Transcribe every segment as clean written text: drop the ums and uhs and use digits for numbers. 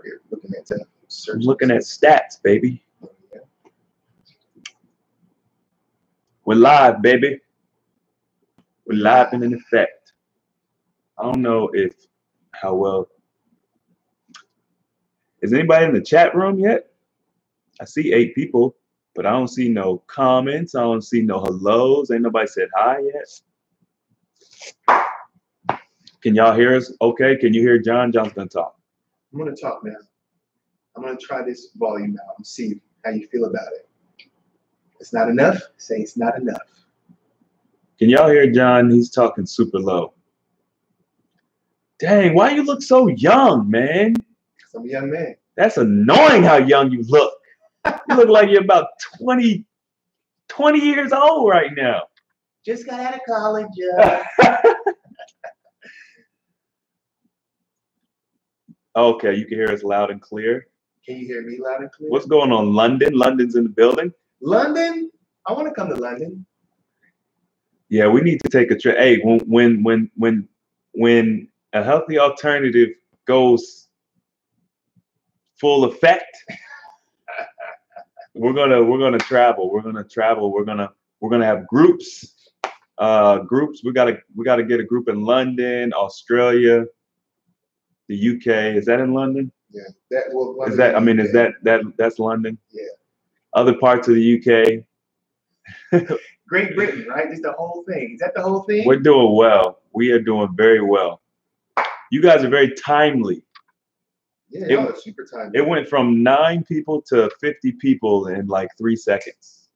over here looking at search. I'm looking at stats, baby. Yeah. We're live, baby. We're live and in effect. I don't know how well. Is anybody in the chat room yet? I see 8 people, but I don't see no comments. I don't see no hellos. Ain't nobody said hi yet. Can y'all hear us? Okay. Can you hear John? John's gonna talk. I'm gonna talk now. I'm gonna try this volume out and see how you feel about it. It's not enough. Say it's not enough. Can y'all hear John? He's talking super low. Dang, why you look so young, man? Because I'm a young man. That's annoying how young you look. You look like you're about 20 years old right now. Just got out of college. Okay, you can hear us loud and clear. Can you hear me loud and clear? What's going on, London? London's in the building. London? I want to come to London. Yeah, we need to take a trip. Hey, when a healthy alternative goes full effect, we're gonna travel. We're gonna travel. We're gonna have groups. Groups. We gotta get a group in London, Australia, the UK. Is that in London? Yeah. Is that's London? Yeah. Other parts of the UK. Great Britain, right? Just the whole thing. Is that the whole thing? We're doing well. We are doing very well. You guys are very timely. Yeah, y'all are super timely. It went from 9 people to 50 people in like 3 seconds.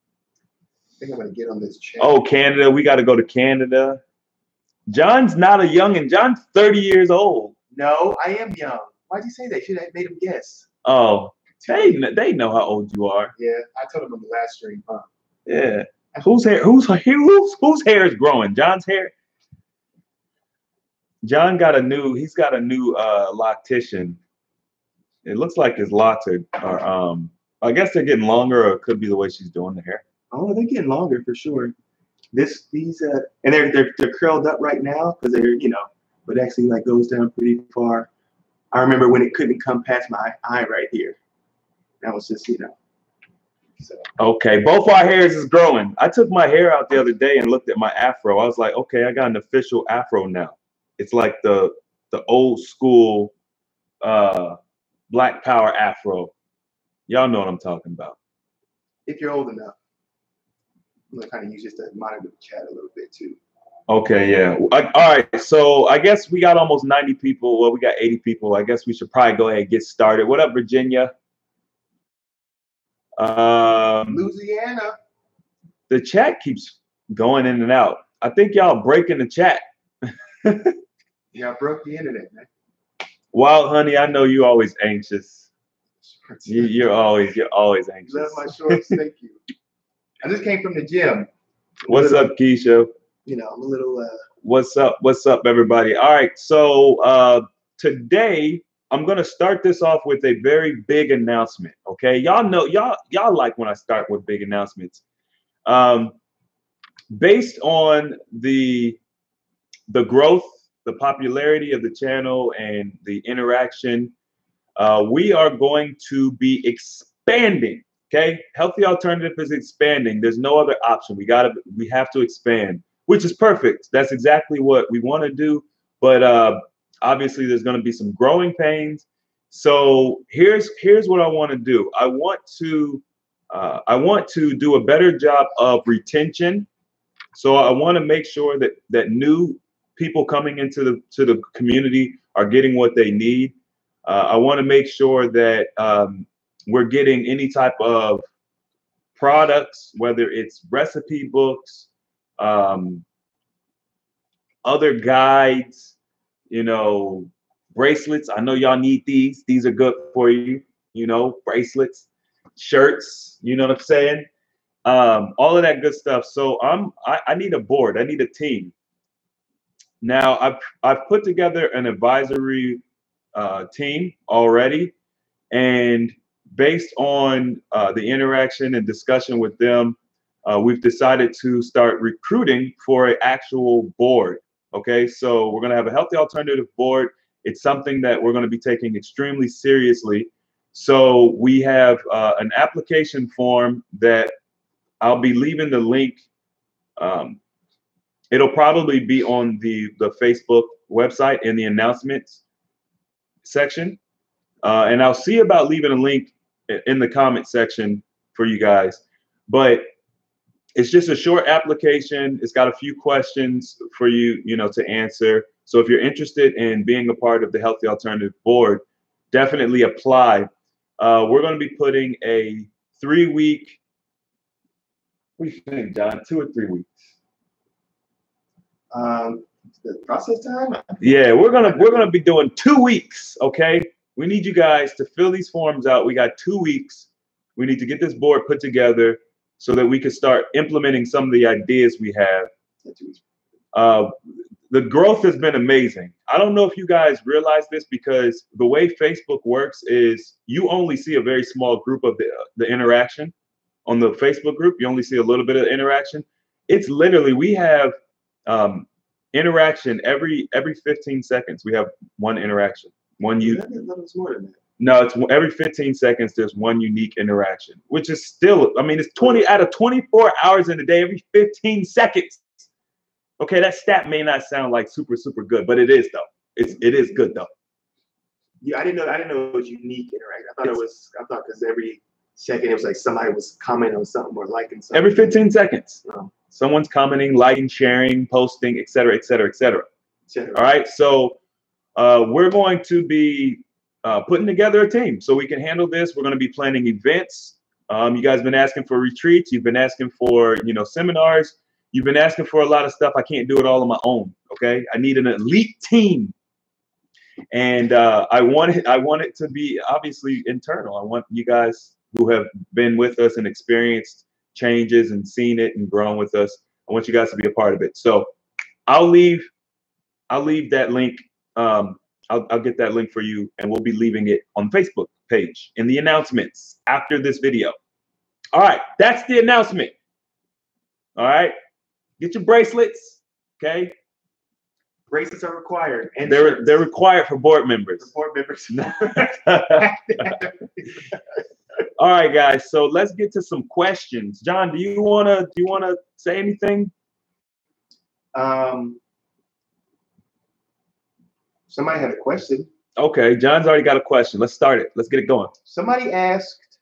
I think I'm gonna get on this channel. Oh, Canada. We got to go to Canada. John's not a youngin'. John's 30 years old. No, I am young. Why'd you say that? Should have made him guess. Oh, they know how old you are. Yeah, I told him on the last stream, huh? Yeah. Whose hair is growing? John's hair. John he's got a new loctician. It looks like his locks are I guess they're getting longer, or it could be the way she's doing the hair. Oh, they're getting longer for sure. And they're curled up right now because they're, but actually like goes down pretty far. I remember when it couldn't come past my eye right here. That was just, So. Okay, both our hairs is growing. I took my hair out the other day and looked at my afro. I was like, okay, I got an official afro now. It's like the old school Black Power afro. Y'all know what I'm talking about. If you're old enough. I'm gonna kind of use this to monitor the chat a little bit too. Okay, yeah. All right, so I guess we got almost 90 people. Well, we got 80 people. I guess we should probably go ahead and get started. What up, Virginia? Louisiana. The chat keeps going in and out. I think y'all breaking the chat. Y'all broke the internet, man. Wild honey, I know you always anxious. You're always anxious. Love my shorts, thank you. I just came from the gym. What's up, Keisha? I'm a little. What's up? What's up, everybody? All right, so today I'm gonna start this off with a very big announcement. Okay, y'all know y'all like when I start with big announcements. Based on the growth, the popularity of the channel, and the interaction, we are going to be expanding. Okay, Healthy Alternative is expanding. There's no other option. We have to expand, which is perfect. That's exactly what we want to do. But obviously, there's going to be some growing pains. So here's what I want to do. I want to do a better job of retention. So I want to make sure that new people coming into the community are getting what they need. I want to make sure that we're getting any type of products, whether it's recipe books, other guides, bracelets. I know y'all need these. These are good for you, bracelets, shirts, you know what I'm saying? All of that good stuff. So I need a board. I need a team. Now I've put together an advisory team already, and based on the interaction and discussion with them, we've decided to start recruiting for an actual board. Okay, so we're gonna have a Healthy Alternative board. It's something that we're going to be taking extremely seriously. So we have an application form that I'll be leaving the link. It'll probably be on the Facebook website in the announcements section. And I'll see about leaving a link in the comment section for you guys. But it's just a short application. It's got a few questions for you, to answer. So if you're interested in being a part of the Healthy Alternative Board, definitely apply. We're going to be putting a 3-week. What do you think, John? 2 or 3 weeks? The process time? Yeah, we're gonna be doing 2 weeks. Okay, we need you guys to fill these forms out. We got 2 weeks. We need to get this board put together so that we can start implementing some of the ideas we have. The growth has been amazing. I don't know if you guys realize this, because the way Facebook works is you only see a very small group of the interaction on the Facebook group. You only see a little bit of interaction. It's literally, we have interaction every 15 seconds. We have one interaction. More than that. No, it's every 15 seconds. There's one unique interaction, which is still, I mean, it's 20 out of 24 hours in a day, every 15 seconds. Okay, that stat may not sound like super good, but it is though. It is good though. Yeah, I didn't know it was unique interaction. I thought because every second it was like somebody was commenting on something or liking something. Every 15 seconds. Oh. Someone's commenting, liking, sharing, posting, et cetera, et cetera, et cetera. All right, so we're going to be putting together a team so we can handle this. We're going to be planning events. You guys have been asking for retreats. You've been asking for, seminars. You've been asking for a lot of stuff. I can't do it all on my own. Okay, I need an elite team, and I want it to be obviously internal. I want you guys who have been with us and experienced changes and seen it and grown with us. I want you guys to be a part of it. So I'll leave that link. I'll get that link for you, and we'll be leaving it on the Facebook page in the announcements after this video. All right, that's the announcement. All right, get your bracelets. Okay, bracelets are required, and they're required for board members. For board members. All right, guys. So let's get to some questions. John, do you wanna say anything? Somebody had a question. Okay, John's already got a question. Let's start it. Let's get it going. Somebody asked,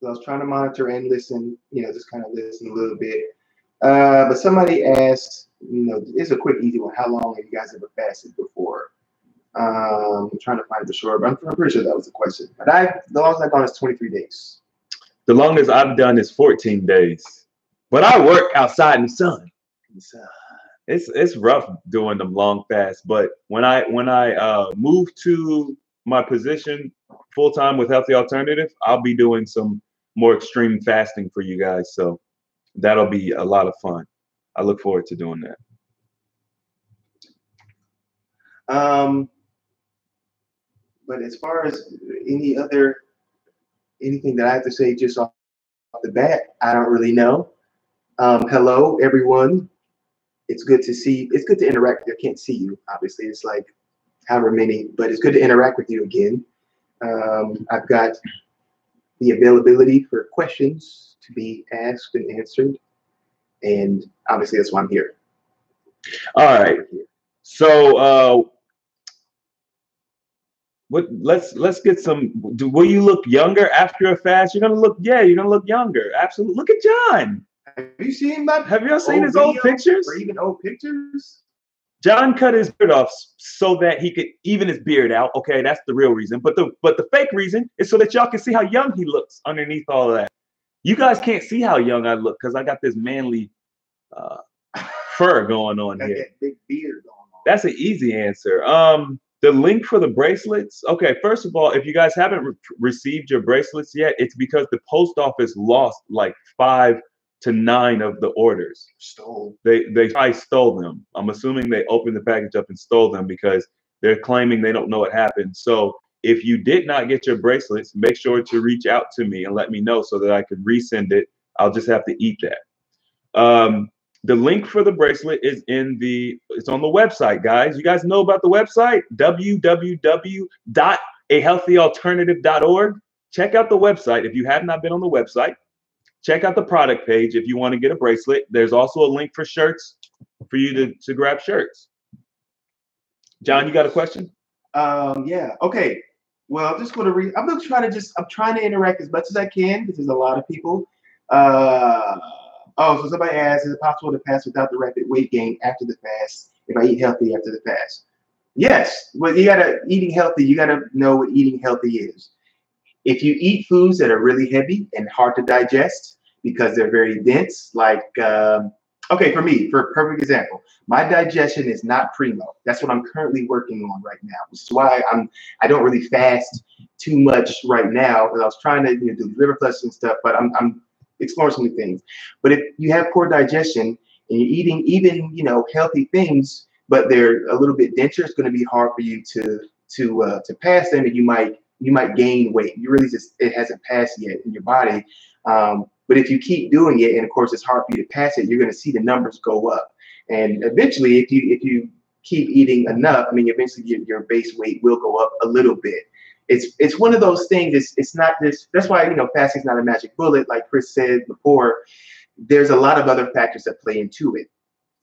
I was trying to monitor and listen, just kind of listen a little bit. But somebody asked, it's a quick, easy one. How long have you guys ever fasted before? I'm trying to find the short, but I'm pretty sure that was the question. But the longest I've gone is 23 days. The longest I've done is 14 days. But I work outside in the sun. It's rough doing them long fasts. But when I move to my position full time with Healthy Alternative, I'll be doing some more extreme fasting for you guys. So that'll be a lot of fun. I look forward to doing that. But as far as anything that I have to say just off the bat, I don't really know. Hello, everyone. It's good to see. It's good to interact. I can't see you, obviously. It's like however many, but it's good to interact with you again. I've got the availability for questions to be asked and answered, and obviously that's why I'm here. All right. So let's get some. Will you look younger after a fast? You're gonna look younger. Absolutely. Look at John. Have you seen his old pictures? Or even old pictures? John cut his beard off so that he could even his beard out. Okay, that's the real reason. But the fake reason is so that y'all can see how young he looks underneath all of that. You guys can't see how young I look because I got this manly fur going on here. That big beard going on. That's an easy answer. The link for the bracelets. Okay, first of all, if you guys haven't received your bracelets yet, it's because the post office lost like 5 to 9 of the orders. They probably stole them. I'm assuming they opened the package up and stole them because they're claiming they don't know what happened. So if you did not get your bracelets, make sure to reach out to me and let me know so that I could resend it. I'll just have to eat that. The link for the bracelet is it's on the website, guys. You guys know about the website, www.ahealthyalternative.org. Check out the website. If you have not been on the website, check out the product page if you want to get a bracelet. There's also a link for shirts for you to grab shirts. John, you got a question? Yeah. Okay. Well, I'm just going to read. I'm trying to interact as much as I can because there's a lot of people. So somebody asked, is it possible to fast without the rapid weight gain after the fast if I eat healthy after the fast? Yes. Well, eating healthy, you gotta know what eating healthy is. If you eat foods that are really heavy and hard to digest because they're very dense, like okay, for me, for a perfect example, my digestion is not primo. That's what I'm currently working on right now, which is why I don't really fast too much right now because I was trying to do liver flushes and stuff, but I'm exploring some new things. But if you have poor digestion and you're eating even healthy things, but they're a little bit denser, it's going to be hard for you to pass them, and you might gain weight. You really it hasn't passed yet in your body. But if you keep doing it, and of course it's hard for you to pass it, you're going to see the numbers go up. And eventually, if you keep eating enough, eventually your base weight will go up a little bit. It's one of those things. It's not this. That's why fasting is not a magic bullet, like Chris said before. There's a lot of other factors that play into it.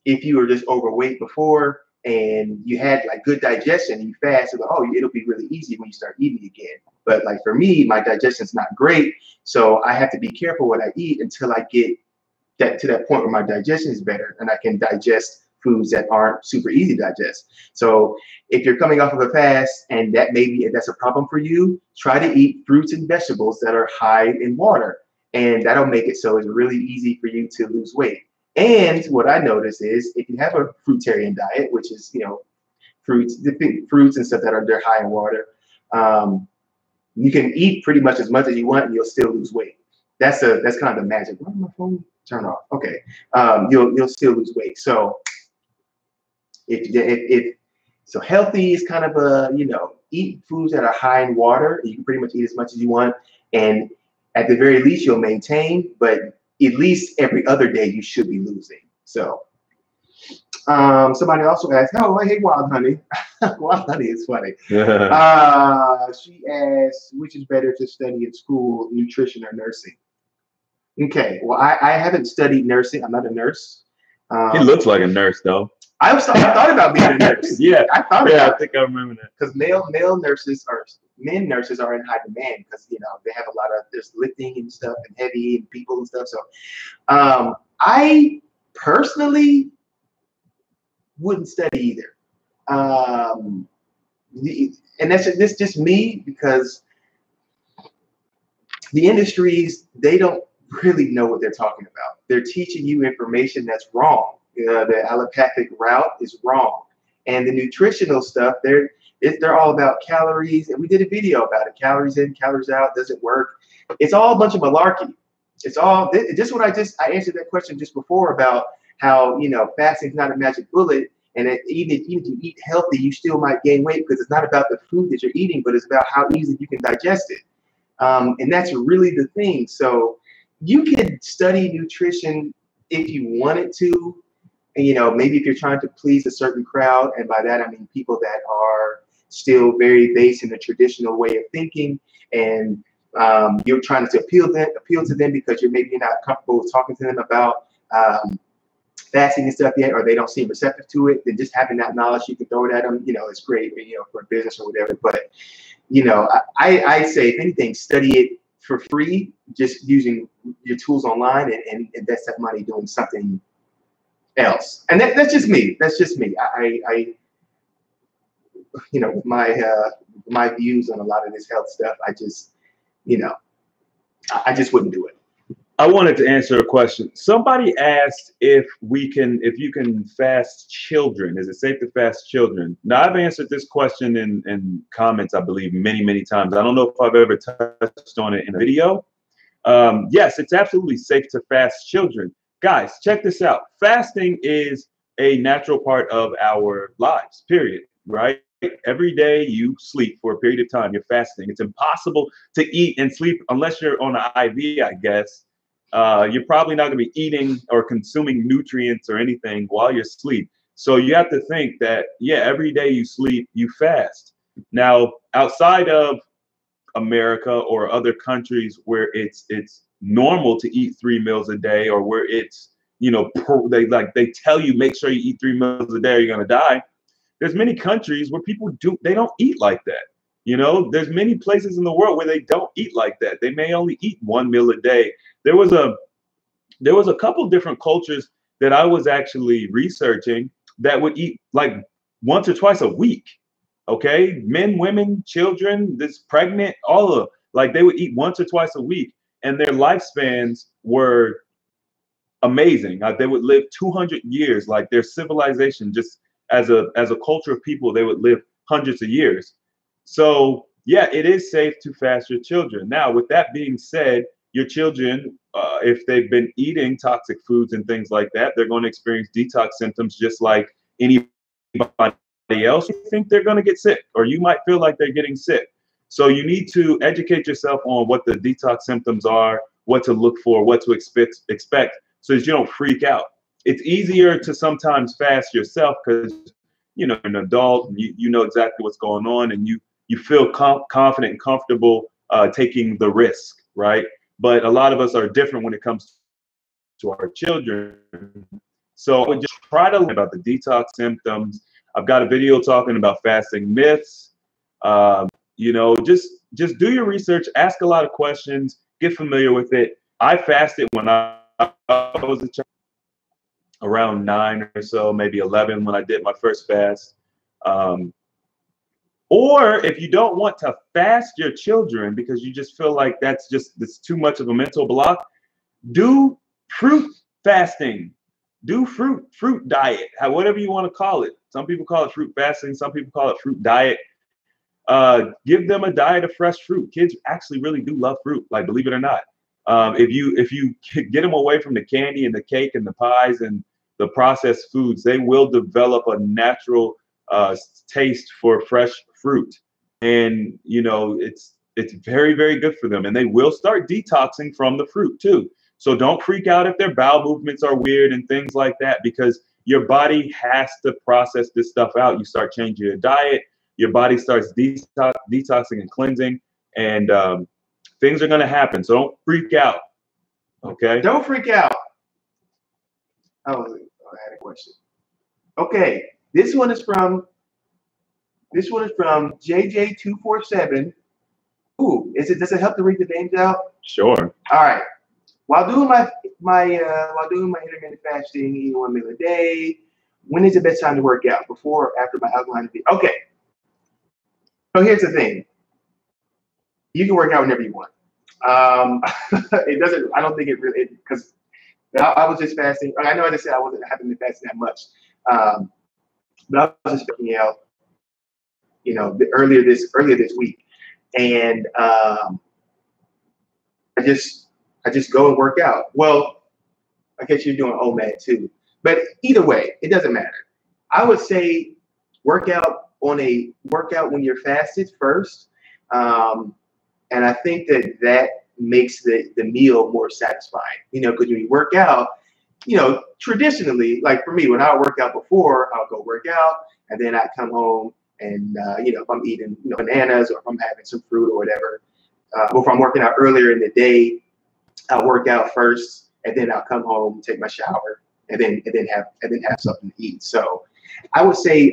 If you were just overweight before and you had like good digestion and you fast, it'll be really easy when you start eating again. But like for me, my digestion's not great, so I have to be careful what I eat until I get to that point where my digestion is better and I can digest foods that aren't super easy to digest. So if you're coming off of a fast and that's a problem for you, try to eat fruits and vegetables that are high in water, and that'll make it so it's really easy for you to lose weight. And what I notice is if you have a fruitarian diet, which is fruits and stuff they're high in water, you can eat pretty much as you want and you'll still lose weight. That's kind of the magic. Why did my phone turn off? Okay, you'll still lose weight. So so healthy is kind of eat foods that are high in water. You can pretty much eat as much as you want, and at the very least you'll maintain, but at least every other day you should be losing. So somebody also asked, oh, I hate Wild Honey. Wild Honey is funny. She asked, which is better to study in school, nutrition or nursing? Okay, well, I haven't studied nursing. I'm not a nurse. He looks like a nurse, though. I thought about being a nurse. Yeah, I think I remember that. Because men nurses are in high demand because they have a lot of this lifting and stuff and heavy and people and stuff. So I personally wouldn't study either. And that's just me, because the industries, they don't really know what they're talking about. They're teaching you information that's wrong. The allopathic route is wrong, and the nutritional stuff, they're all about calories, and we did a video about it. Calories in, calories out, doesn't work. It's all a bunch of malarkey. It's all just what I answered that question just before about how fasting is not a magic bullet, and that even if you eat healthy, you still might gain weight, because it's not about the food that you're eating, but it's about how easily you can digest it. And that's really the thing. So you can study nutrition if you wanted to. And, maybe if you're trying to please a certain crowd, and by that I mean people that are still very based in the traditional way of thinking, and you're trying to appeal to them because you're not comfortable with talking to them about fasting and stuff yet, or they don't seem receptive to it, then just having that knowledge, you can throw it at them. It's great, for business or whatever. But I say, if anything, study it for free, just using your tools online, and invest that money doing something else. And that's just me. That's just me. I my views on a lot of this health stuff, I just wouldn't do it. I wanted to answer a question. Somebody asked if you can fast children. Is it safe to fast children? Now, I've answered this question in comments, I believe, many, many times. I don't know if I've ever touched on it in a video. Yes, it's absolutely safe to fast children. Guys, check this out. Fasting is a natural part of our lives, period, right? Every day you sleep for a period of time, you're fasting. It's impossible to eat and sleep unless you're on an IV, I guess. you're probably not going to be eating or consuming nutrients or anything while you're asleep. So you have to think that, yeah, every day you sleep, you fast. Now, outside of America or other countries where it's normal to eat 3 meals a day, or where it's, they tell you make sure you eat 3 meals a day or you're gonna die. There's many countries where they don't eat like that. There's many places in the world where they don't eat like that. They may only eat 1 meal a day. There was a couple different cultures that I was actually researching that would eat like once or twice a week. Okay, men, women, children, this pregnant, all of, like, they would eat once or twice a week, and their lifespans were amazing. They would live 200 years. Like, their civilization, just as a culture of people, they would live hundreds of years. So yeah, it is safe to fast your children. Now, with that being said, your children, if they've been eating toxic foods and things like that, they're going to experience detox symptoms just like anybody else. You think they're going to get sick, or you might feel like they're getting sick. So you need to educate yourself on what the detox symptoms are, what to look for, what to expect, so that you don't freak out. It's easier to sometimes fast yourself because you're an adult and you know exactly what's going on, and you feel confident and comfortable taking the risk, right? But a lot of us are different when it comes to our children. So I would just try to learn about the detox symptoms. I've got a video talking about fasting myths. Just do your research, ask a lot of questions, get familiar with it. I fasted when I was a child, around 9 or so, maybe 11 when I did my first fast. Or if you don't want to fast your children because you just feel like that's too much of a mental block, do fruit fasting. Do fruit diet, whatever you want to call it. Some people call it fruit fasting. Some people call it fruit diet. Give them a diet of fresh fruit. Kids actually really do love fruit, like, believe it or not. If you get them away from the candy and the cake and the pies and the processed foods, they will develop a natural taste for fresh fruit, and it's very, very good for them, and they will start detoxing from the fruit too. So don't freak out if their bowel movements are weird and things like that, because your body has to process this stuff out. You start changing your diet, your body starts detoxing and cleansing, and things are going to happen. So don't freak out. Okay. Don't freak out. Oh, I had a question. Okay, this one is from JJ247. Ooh, does it help to read the names out? Sure. All right. While doing my intermittent fasting, eating 1 meal a day, when is the best time to work out? Before or after my alkaline? Okay. So here's the thing. You can work out whenever you want. It doesn't. I don't think it really, because I was just fasting. I know I just said I haven't been fasting that much, but I was just working out, earlier this week, and I just go and work out. Well, I guess you're doing OMAD too, but either way, it doesn't matter. I would say work out when you're fasted first, and I think that makes the meal more satisfying. Because when you work out, traditionally, like for me, when I work out before, I'll go work out, and then I come home and if I'm eating bananas, or if I'm having some fruit or whatever, or if I'm working out earlier in the day, I'll work out first, and then I'll come home, take my shower, and then have something to eat. So I would say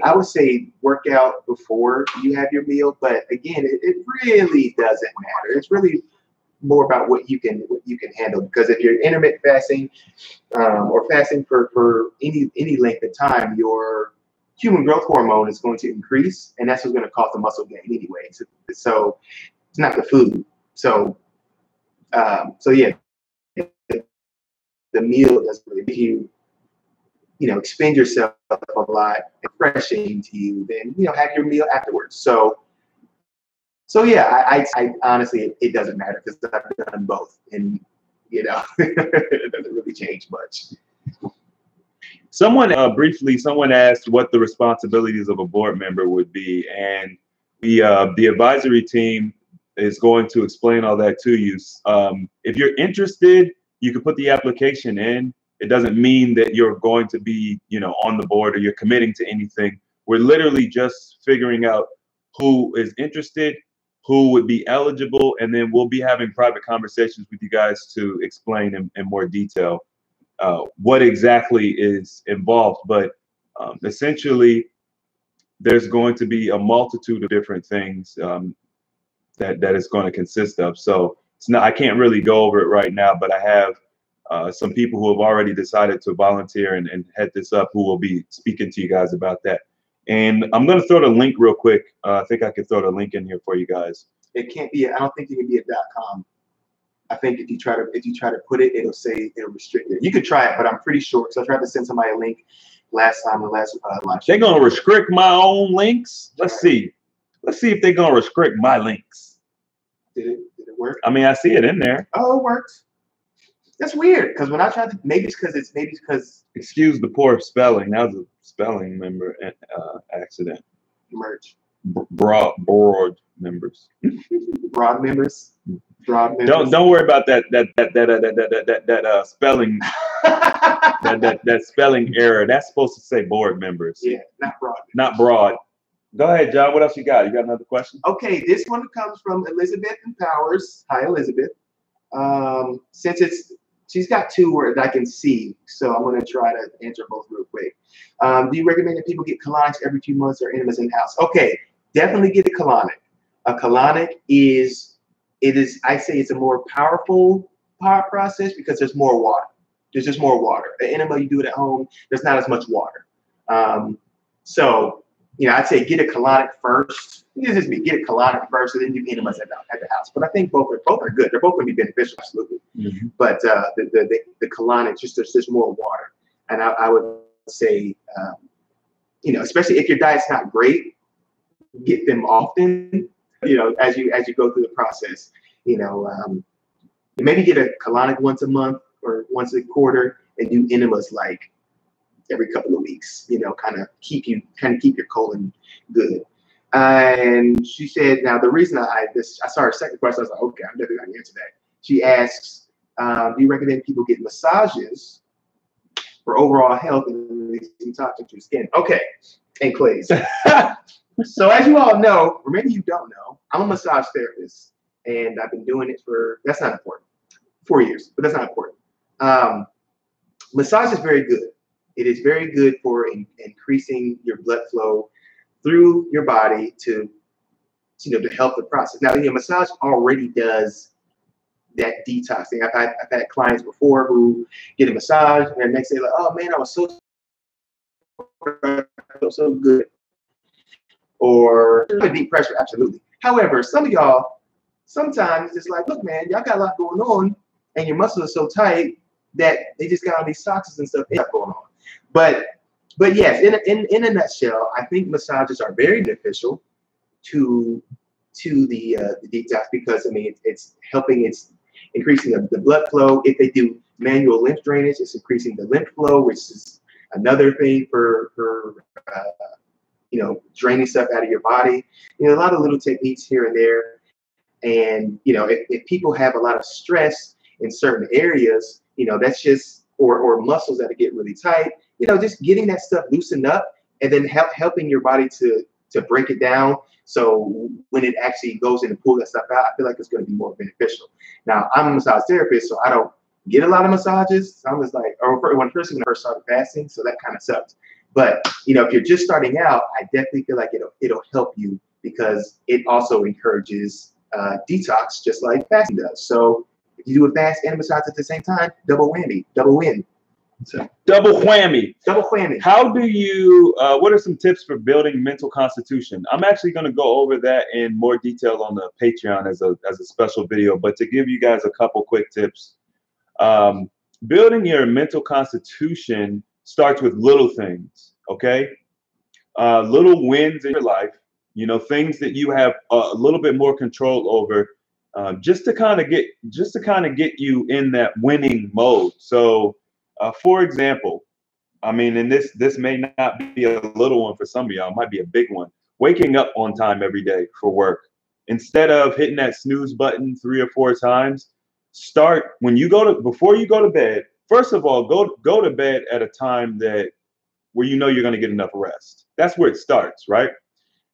work out before you have your meal, but again, it really doesn't matter. It's really more about what you can handle, because if you're intermittent fasting or fasting for any length of time, your human growth hormone is going to increase, and that's what's going to cause the muscle gain anyway. So it's not the food. So yeah, the meal doesn't really make you expend yourself a lot, refreshing to you. Then have your meal afterwards. So yeah, I honestly, it doesn't matter, because I've done both, and it doesn't really change much. Someone asked what the responsibilities of a board member would be, and the advisory team is going to explain all that to you. If you're interested you can put the application in. It doesn't mean that you're going to be, on the board or you're committing to anything. We're literally just figuring out who is interested, who would be eligible, and then we'll be having private conversations with you guys to explain in more detail what exactly is involved. But essentially, there's going to be a multitude of different things that it's going to consist of. So I can't really go over it right now, but I have some people who have already decided to volunteer and head this up who will be speaking to you guys about that. And I'm going to throw the link real quick. I think I could throw the link in here for you guys. It can't be. I don't think it can be a .com. I think if you try to put it, it'll restrict it. You could try it, but I'm pretty sure. So I tried to send somebody a link last time, the last launch. They're going to restrict my own links. Let's see. Let's see if they're going to restrict my links. Did it work? I mean, I see it in there. Oh, it worked. That's weird, because when I tried to, maybe it's because. Excuse the poor spelling. That was a spelling member accident. Merge. Broad members. Broad members. Broad members. Don't worry about that spelling that spelling error. That's supposed to say board members. Yeah, not broad. Not broad. Go ahead, John. What else you got? You got another question? Okay, this one comes from Elizabeth and Powers. Hi, Elizabeth. Since she's got two words I can see, so I'm going to try to answer both real quick. Do you recommend that people get colonics every few months or enemas in house? Okay, definitely get a colonic. A colonic I'd say it's a more powerful process because there's more water. There's just more water. The enema, you do it at home, there's not as much water. So, I'd say get a colonic first. This is me. Get a colonic first, and then do enemas at the house. But I think both are good. They're both going to be beneficial, absolutely. Mm-hmm. But the colonic, there's more water, and I would say, especially if your diet's not great, get them often. As you go through the process, maybe get a colonic once a month or once a quarter, and do enemas like every couple of weeks. Kind of keep your colon good. And she said, now the reason I saw her second question, I was like, okay, I'm definitely going to answer that. She asks, do you recommend people get massages for overall health and releasing toxins to your skin? Okay, and clays. So as you all know, or maybe you don't know, I'm a massage therapist, and I've been doing it that's not important, 4 years, but that's not important. Massage is very good. It is very good for increasing your blood flow through your body to help the process. Now, massage already does that detox thing. I've had clients before who get a massage, and the next day like, oh man, I was so good. Or deep pressure, absolutely. However, some of y'all, sometimes it's like, look, man, y'all got a lot going on, and your muscles are so tight that they just got all these toxins and stuff going on. But yes, in a nutshell, I think massages are very beneficial to the detox because it's helping, it's increasing the blood flow. If they do manual lymph drainage, it's increasing the lymph flow, which is another thing for draining stuff out of your body. A lot of little techniques here and there. And, if people have a lot of stress in certain areas, that's just, or muscles that get really tight, just getting that stuff loosened up and then helping your body to break it down. So when it actually goes in and pulls that stuff out, I feel like it's going to be more beneficial. Now, I'm a massage therapist, so I don't get a lot of massages. So I'm just like, or when I first started fasting, so that kind of sucks. But, if you're just starting out, I definitely feel like it'll help you because it also encourages detox, just like fasting does. So if you do a fast and a massage at the same time, double whammy, double win. So, double whammy. Double whammy. How do you, what are some tips for building mental constitution? I'm actually going to go over that in more detail on the Patreon as a special video, but to give you guys a couple quick tips, building your mental constitution starts with little things, okay? Little wins in your life, things that you have a little bit more control over, just to kind of get you in that winning mode. So, for example, and this may not be a little one for some of y'all, it might be a big one. Waking up on time every day for work. Instead of hitting that snooze button 3 or 4 times, start when you before you go to bed. First of all, go to bed at a time that where you know you're going to get enough rest. That's where it starts, right?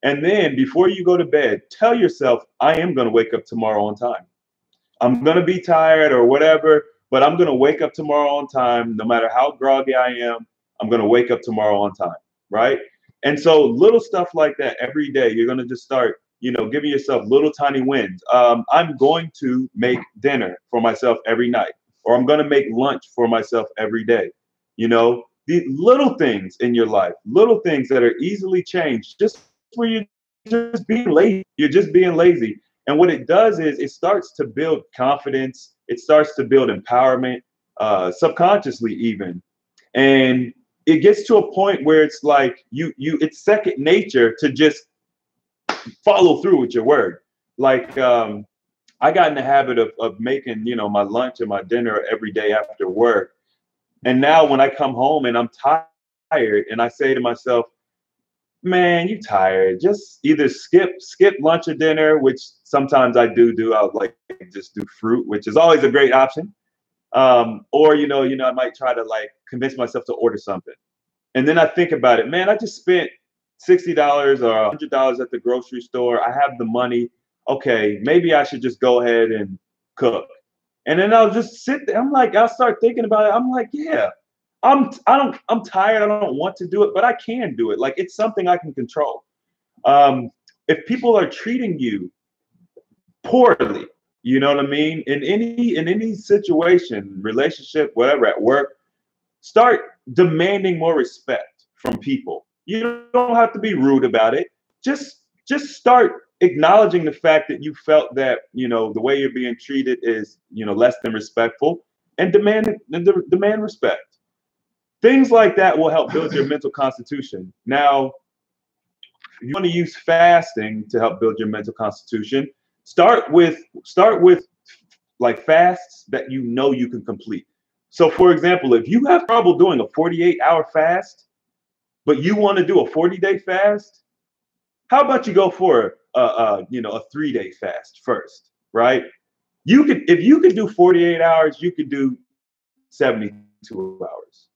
And then before you go to bed, tell yourself, I am going to wake up tomorrow on time. I'm going to be tired or whatever, but I'm going to wake up tomorrow on time. No matter how groggy I am, I'm going to wake up tomorrow on time, right? And so little stuff like that every day, you're going to just start, giving yourself little tiny wins. I'm going to make dinner for myself every night, or I'm going to make lunch for myself every day. The little things in your life, little things that are easily changed, just where you're just being lazy. You're just being lazy. And what it does is it starts to build confidence. It starts to build empowerment, subconsciously even. And it gets to a point where it's like it's second nature to just follow through with your word. Like I got in the habit of making, my lunch and my dinner every day after work. And now when I come home and I'm tired and I say to myself, man, you tired. Just either skip lunch or dinner, which sometimes I do. I'll like just do fruit, which is always a great option. Or I might try to like convince myself to order something. And then I think about it, man, I just spent $60 or $100 at the grocery store. I have the money. Okay, maybe I should just go ahead and cook. And then I'll just sit there. I'll start thinking about it. I'm like, yeah, I'm tired. I don't want to do it, but I can do it. Like it's something I can control. If people are treating you poorly, you know what I mean? In any situation, relationship, whatever, at work, start demanding more respect from people. You don't have to be rude about it. Just start acknowledging the fact that you felt that, the way you're being treated is, less than respectful, and demand respect. Things like that will help build your mental constitution. Now, if you want to use fasting to help build your mental constitution, start with like fasts that you can complete. So for example, if you have trouble doing a 48-hour fast, but you want to do a 40-day fast, how about you go for a 3-day fast first, right? If you could do 48 hours, you could do 72 hours.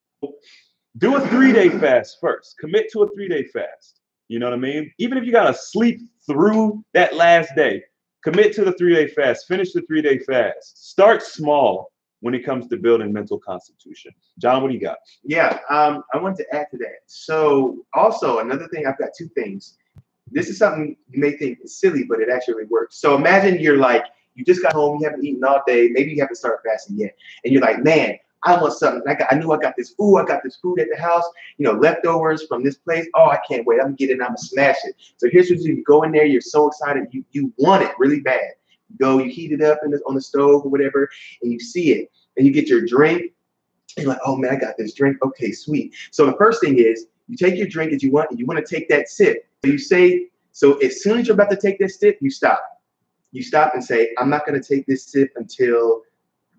Do a 3-day fast first. Commit to a 3-day fast. You know what I mean? Even if you gotta sleep through that last day, commit to the 3-day fast. Finish the 3-day fast. Start small when it comes to building mental constitution. John, what do you got? Yeah, I want to add to that. So also another thing, I've got two things. This is something you may think is silly, but it actually works. So imagine you just got home, you haven't eaten all day, maybe you haven't started fasting yet, and you're like, man, I want something. I knew I got this. Ooh, I got this food at the house. Leftovers from this place. Oh, I can't wait. I'm gonna get it. I'm gonna smash it. So here's what you do. You go in there. You're so excited. You want it really bad. You heat it up on the stove or whatever, and you see it, and you get your drink. And you're like, oh man, I got this drink. Okay, sweet. So the first thing is you take your drink as you want, and you want to take that sip. So you say, so as soon as you're about to take that sip, you stop. You stop and say, I'm not gonna take this sip until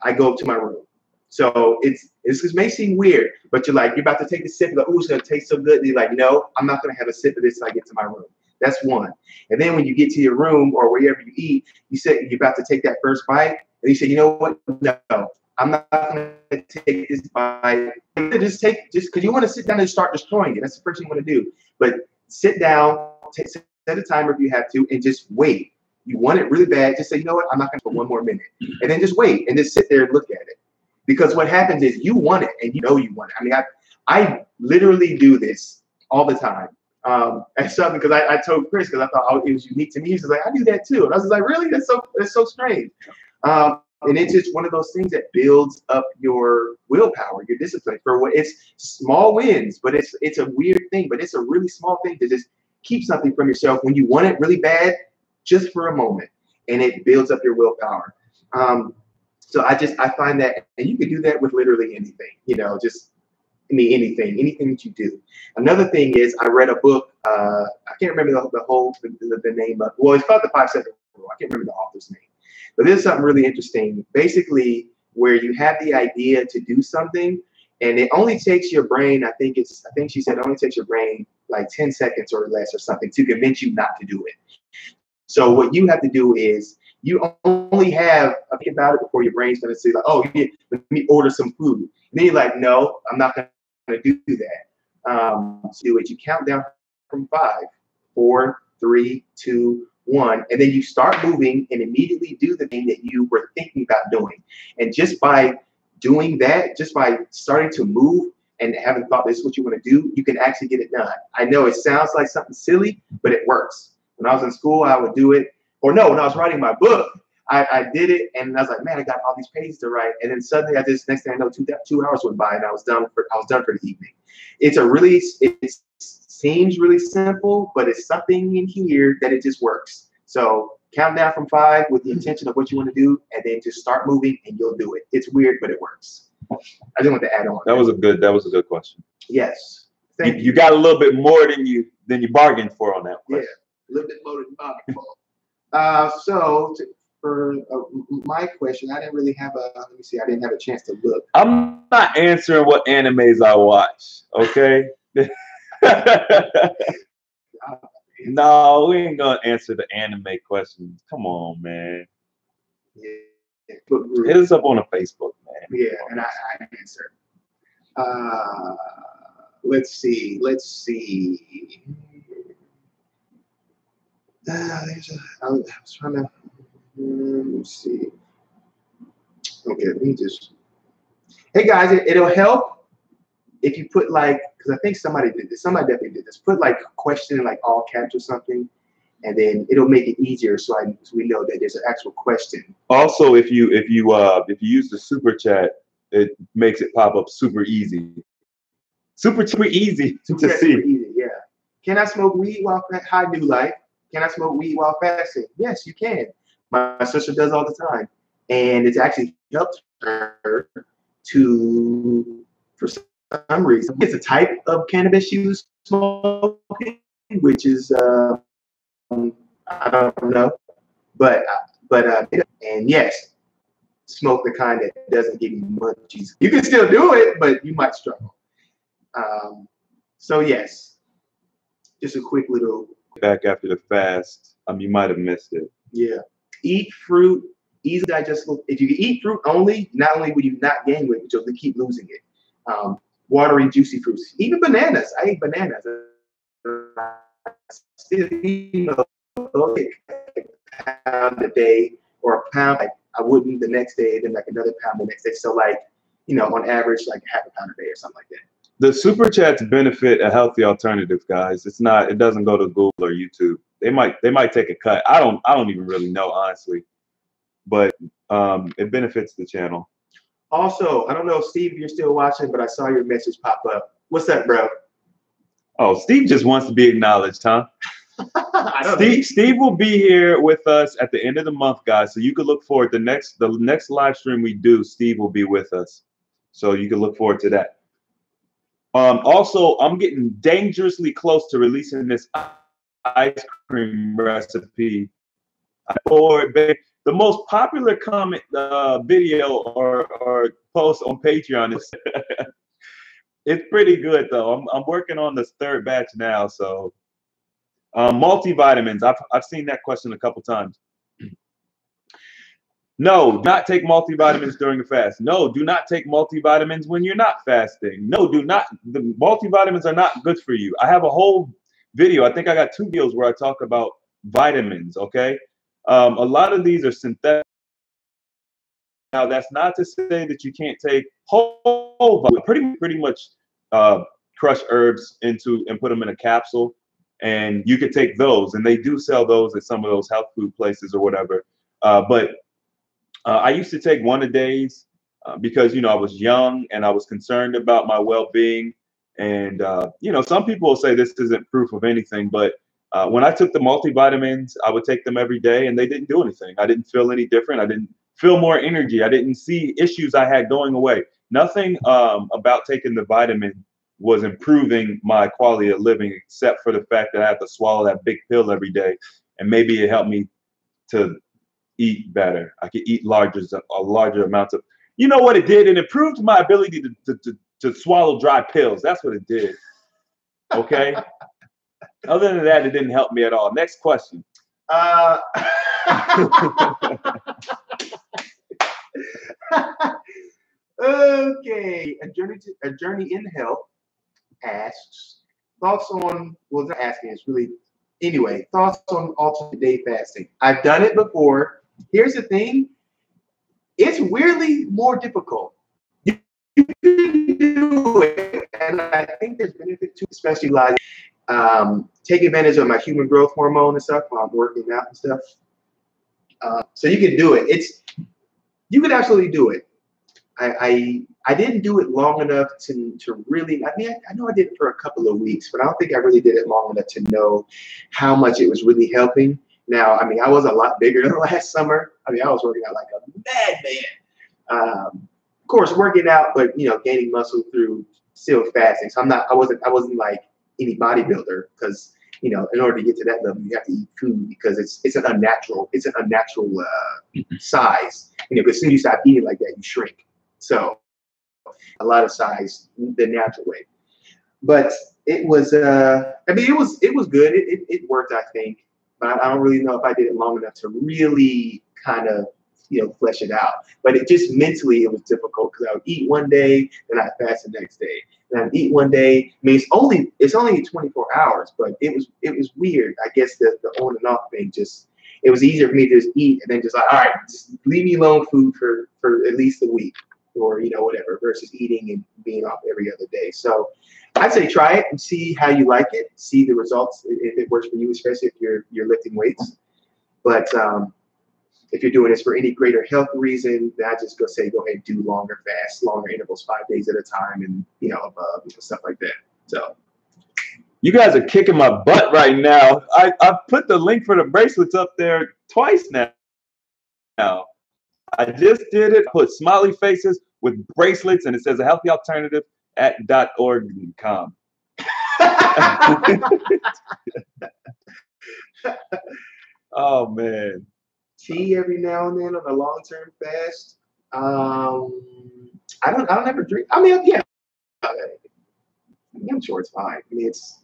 I go up to my room. So this may seem weird, but you're about to take the sip. You're like, ooh, it's gonna taste so good. And you're like, no, I'm not gonna have a sip of this until I get to my room. That's one. And then when you get to your room or wherever you eat, you say you're about to take that first bite, and you say, you know what? No, I'm not gonna take this bite. Just because you want to sit down and start destroying it. That's the first thing you want to do. But sit down, set a timer if you have to, and just wait. You want it really bad. Just say, you know what? I'm not gonna for one more minute, and then just wait and just sit there and look at it. Because what happens is you want it and you want it. I mean, I literally do this all the time. And something because I told Chris because I thought it was unique to me. He's like, I do that too. And I was like, really? That's so strange. And it's just one of those things that builds up your willpower, your discipline for what it's small wins, but it's a weird thing, but it's a really small thing to just keep something from yourself when you want it really bad, just for a moment, and it builds up your willpower. So I find that, and you can do that with literally anything, anything that you do. Another thing is I read a book, I can't remember the name of, well, it's called The 5-Second Rule. I can't remember the author's name, but there's something really interesting, basically where you have the idea to do something and it only takes your brain, I think she said it only takes your brain like 10 seconds or less or something to convince you not to do it. So what you have to do is you only have a think about it before your brain's gonna say like, oh, yeah, let me order some food. And then you're like, no, I'm not gonna do that. So do it. You count down from 5, 4, 3, 2, 1, and then you start moving and immediately do the thing that you were thinking about doing. And just by doing that, just by starting to move and having thought this is what you want to do, you can actually get it done. I know it sounds like something silly, but it works. When I was in school, I would do it. Or no, when I was writing my book, I did it, and I was like, man, I got all these pages to write. And then suddenly, next thing I know, 2 hours went by, and I was done for the evening. It seems really simple, but it's something in here that it just works. So count down from 5 with the intention of what you want to do, and then just start moving, and you'll do it. It's weird, but it works. I just want to add on. That was a good question. Yes. You got a little bit more than you bargained for on that question. Yeah, a little bit more than bargained for. For my question, I didn't really have let me see, I didn't have a chance to look. I'm not answering what animes I watch, okay? No, we ain't gonna answer the anime questions. Come on, man. Yeah. Hit us up on the Facebook, man. Yeah, and I answer. Let's see. I was trying to. Let's see. Okay, let me just. Hey guys, it'll help if you put like, because I think somebody did this. Somebody definitely did this. Put like question in like all caps or something, and then it'll make it easier so we know that there's an actual question. Also, if you use the super chat, it makes it pop up super easy. Super easy to see. Super easy, yeah. Can I smoke weed while Hi New Life? Can I smoke weed while fasting? Yes, you can. My sister does all the time, and it's actually helped her to, for some reason, it's a type of cannabis she was smoking, which is I don't know, but and yes, smoke the kind that doesn't give you munchies. You can still do it, but you might struggle. So yes, just a quick little back after the fast. You might have missed it. Yeah, eat fruit, easy digestible. If you eat fruit only, not only will you not gain weight, but you'll keep losing it. Watery, juicy fruits, even bananas. I eat bananas. Still, a pound a day or a pound. Like I wouldn't the next day, then like another pound the next day. So like, on average, like half a pound a day or something like that. The super chats benefit a healthy alternative, guys. It doesn't go to Google or YouTube. They might take a cut. I don't even really know, honestly. But it benefits the channel. Also, I don't know, Steve, if you're still watching, but I saw your message pop up. What's up, bro? Oh, Steve just wants to be acknowledged, huh? Steve will be here with us at the end of the month, guys. So you can look forward to the next live stream we do. Steve will be with us, so you can look forward to that. Also, I'm getting dangerously close to releasing this ice cream recipe. The most popular comment video or post on Patreon is it's pretty good though. I'm working on this third batch now. So multivitamins. I've seen that question a couple times. No, do not take multivitamins during the fast. No, do not take multivitamins when you're not fasting. No, do not. The multivitamins are not good for you. I have a whole video. I think I got 2 videos where I talk about vitamins. Okay, a lot of these are synthetic. Now, that's not to say that you can't take whole vitamins. Pretty much crush herbs into and put them in a capsule, and you could take those. And they do sell those at some of those health food places or whatever. But I used to take 1 a days because I was young and I was concerned about my well-being. And some people will say this isn't proof of anything, but when I took the multivitamins, I would take them every day, and they didn't do anything. I didn't feel any different. I didn't feel more energy. I didn't see issues I had going away. Nothing about taking the vitamin was improving my quality of living, except for the fact that I have to swallow that big pill every day, and maybe it helped me to eat better. I could eat larger amounts of. You know what it did? It improved my ability to swallow dry pills. That's what it did. Okay. Other than that, it didn't help me at all. Next question. All A Journey in Health asks thoughts on. Well, it's not asking. It's really anyway. Thoughts on alternate day fasting. I've done it before. Here's the thing. It's weirdly more difficult. You can do it, and I think there's benefit to, especially like take advantage of my human growth hormone and stuff while I'm working out and stuff. So you can do it. You could absolutely do it. I didn't do it long enough to really. I mean, I know I did it for a couple of weeks, but I don't think I really did it long enough to know how much it was really helping. Now, I mean, I was a lot bigger than last summer. I mean, I was working out like a madman. Of course, working out, but gaining muscle through still fasting. So I wasn't like any bodybuilder, because in order to get to that level, you have to eat food, because it's an unnatural size. Because as soon as you stop eating like that, you shrink. So a lot of size the natural way. But it was it was good. It worked, I think. But I don't really know if I did it long enough to really kind of flesh it out. But it just mentally it was difficult, because I would eat one day, then I'd fast the next day. And I'd eat one day. I mean, it's only 24 hours, but it was weird. I guess the on and off thing it was easier for me to just eat and then just like, all right, just leave me alone food for at least a week, or whatever, versus eating and being off every other day. So I'd say try it and see how you like it, see the results, if it works for you, especially if you're lifting weights. But if you're doing this for any greater health reason, then I just go ahead and do longer fasts, longer intervals, 5 days at a time, and stuff like that. So you guys are kicking my butt right now. I put the link for the bracelets up there twice now. I just did it. Put smiley faces with bracelets, and it says a healthy alternative at .org.com. Oh man. Tea every now and then on a long-term fast. I don't ever drink. I mean, yeah, I'm sure it's fine. I mean, it's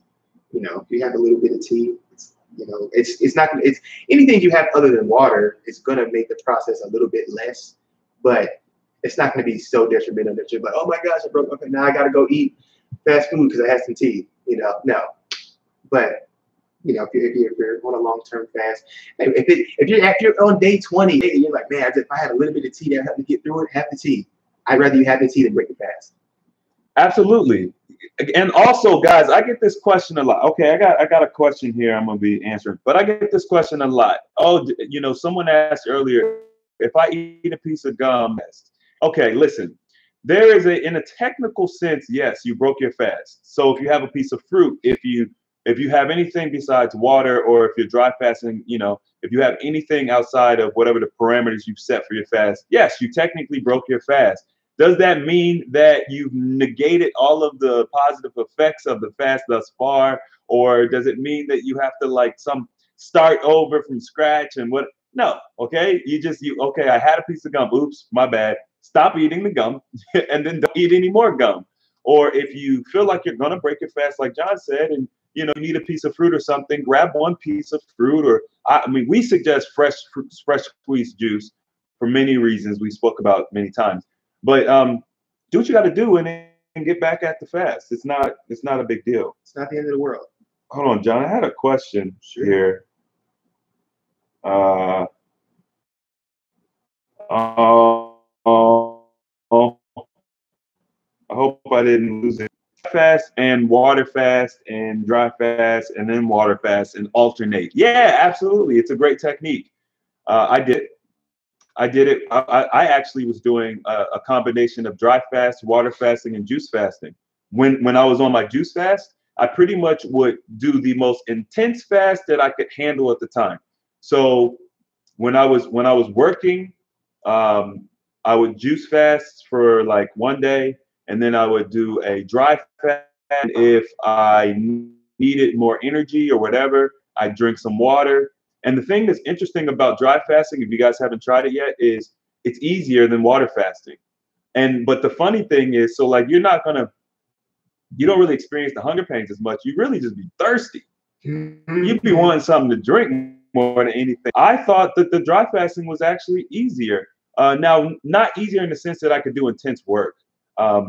if you have a little bit of tea, it's not. It's anything you have other than water is gonna make the process a little bit less, but it's not gonna be so detrimental that you're like, oh my gosh, I broke my. Now I gotta go eat fast food because I had some tea. No, but. If you're on a long-term fast, if you're on day 20, you're like, man, if I had a little bit of tea that helped me get through it, have the tea. I'd rather you have the tea than break the fast. Absolutely. And also, guys, I get this question a lot. Okay, I got a question here I'm gonna be answering, but I get this question a lot. Oh, someone asked earlier, if I eat a piece of gum, okay, listen. There is in a technical sense, yes, you broke your fast. So if you have a piece of fruit, if you have anything besides water, or if you're dry fasting, if you have anything outside of whatever the parameters you've set for your fast, yes, you technically broke your fast. Does that mean that you've negated all of the positive effects of the fast thus far? Or does it mean that you have to start over from scratch and what? No, okay. Okay, I had a piece of gum. Oops, my bad. Stop eating the gum and then don't eat any more gum. Or if you feel like you're gonna break your fast, like John said, and you need a piece of fruit or something, grab one piece of fruit. Or we suggest fresh squeezed juice for many reasons we spoke about many times. But do what you got to do and get back at the fast. It's not a big deal. It's not the end of the world. Hold on, John. I had a question here. I hope I didn't lose it. Fast and water fast and dry fast and then water fast and alternate. Yeah, absolutely. It's a great technique. I did it. I actually was doing a combination of dry fast, water fasting, and juice fasting. When I was on my juice fast, I pretty much would do the most intense fast that I could handle at the time. So when I was working, I would juice fast for like one day, and then I would do a dry fast. If I needed more energy or whatever, I'd drink some water. And the thing that's interesting about dry fasting, if you guys haven't tried it yet, is it's easier than water fasting. But the funny thing is, so like you don't really experience the hunger pains as much. You really just be thirsty. You'd be wanting something to drink more than anything. I thought that the dry fasting was actually easier. Now, not easier in the sense that I could do intense work.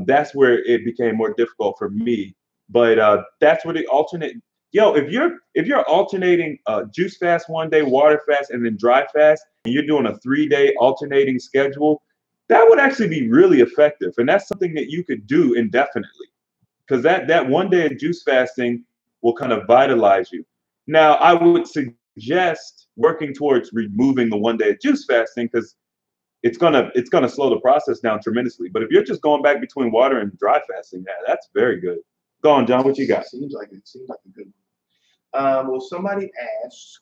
That's where it became more difficult for me. But that's where the alternate. Yo, if you're alternating juice fast one day, water fast, and then dry fast, and you're doing a 3-day alternating schedule, that would actually be really effective. And that's something that you could do indefinitely, because that one day of juice fasting will kind of vitalize you. Now, I would suggest working towards removing the one day of juice fasting, because it's gonna slow the process down tremendously. But if you're just going back between water and dry fasting, yeah, that's very good. Go on, John. What you got? Seems like a good one. Well, somebody asked.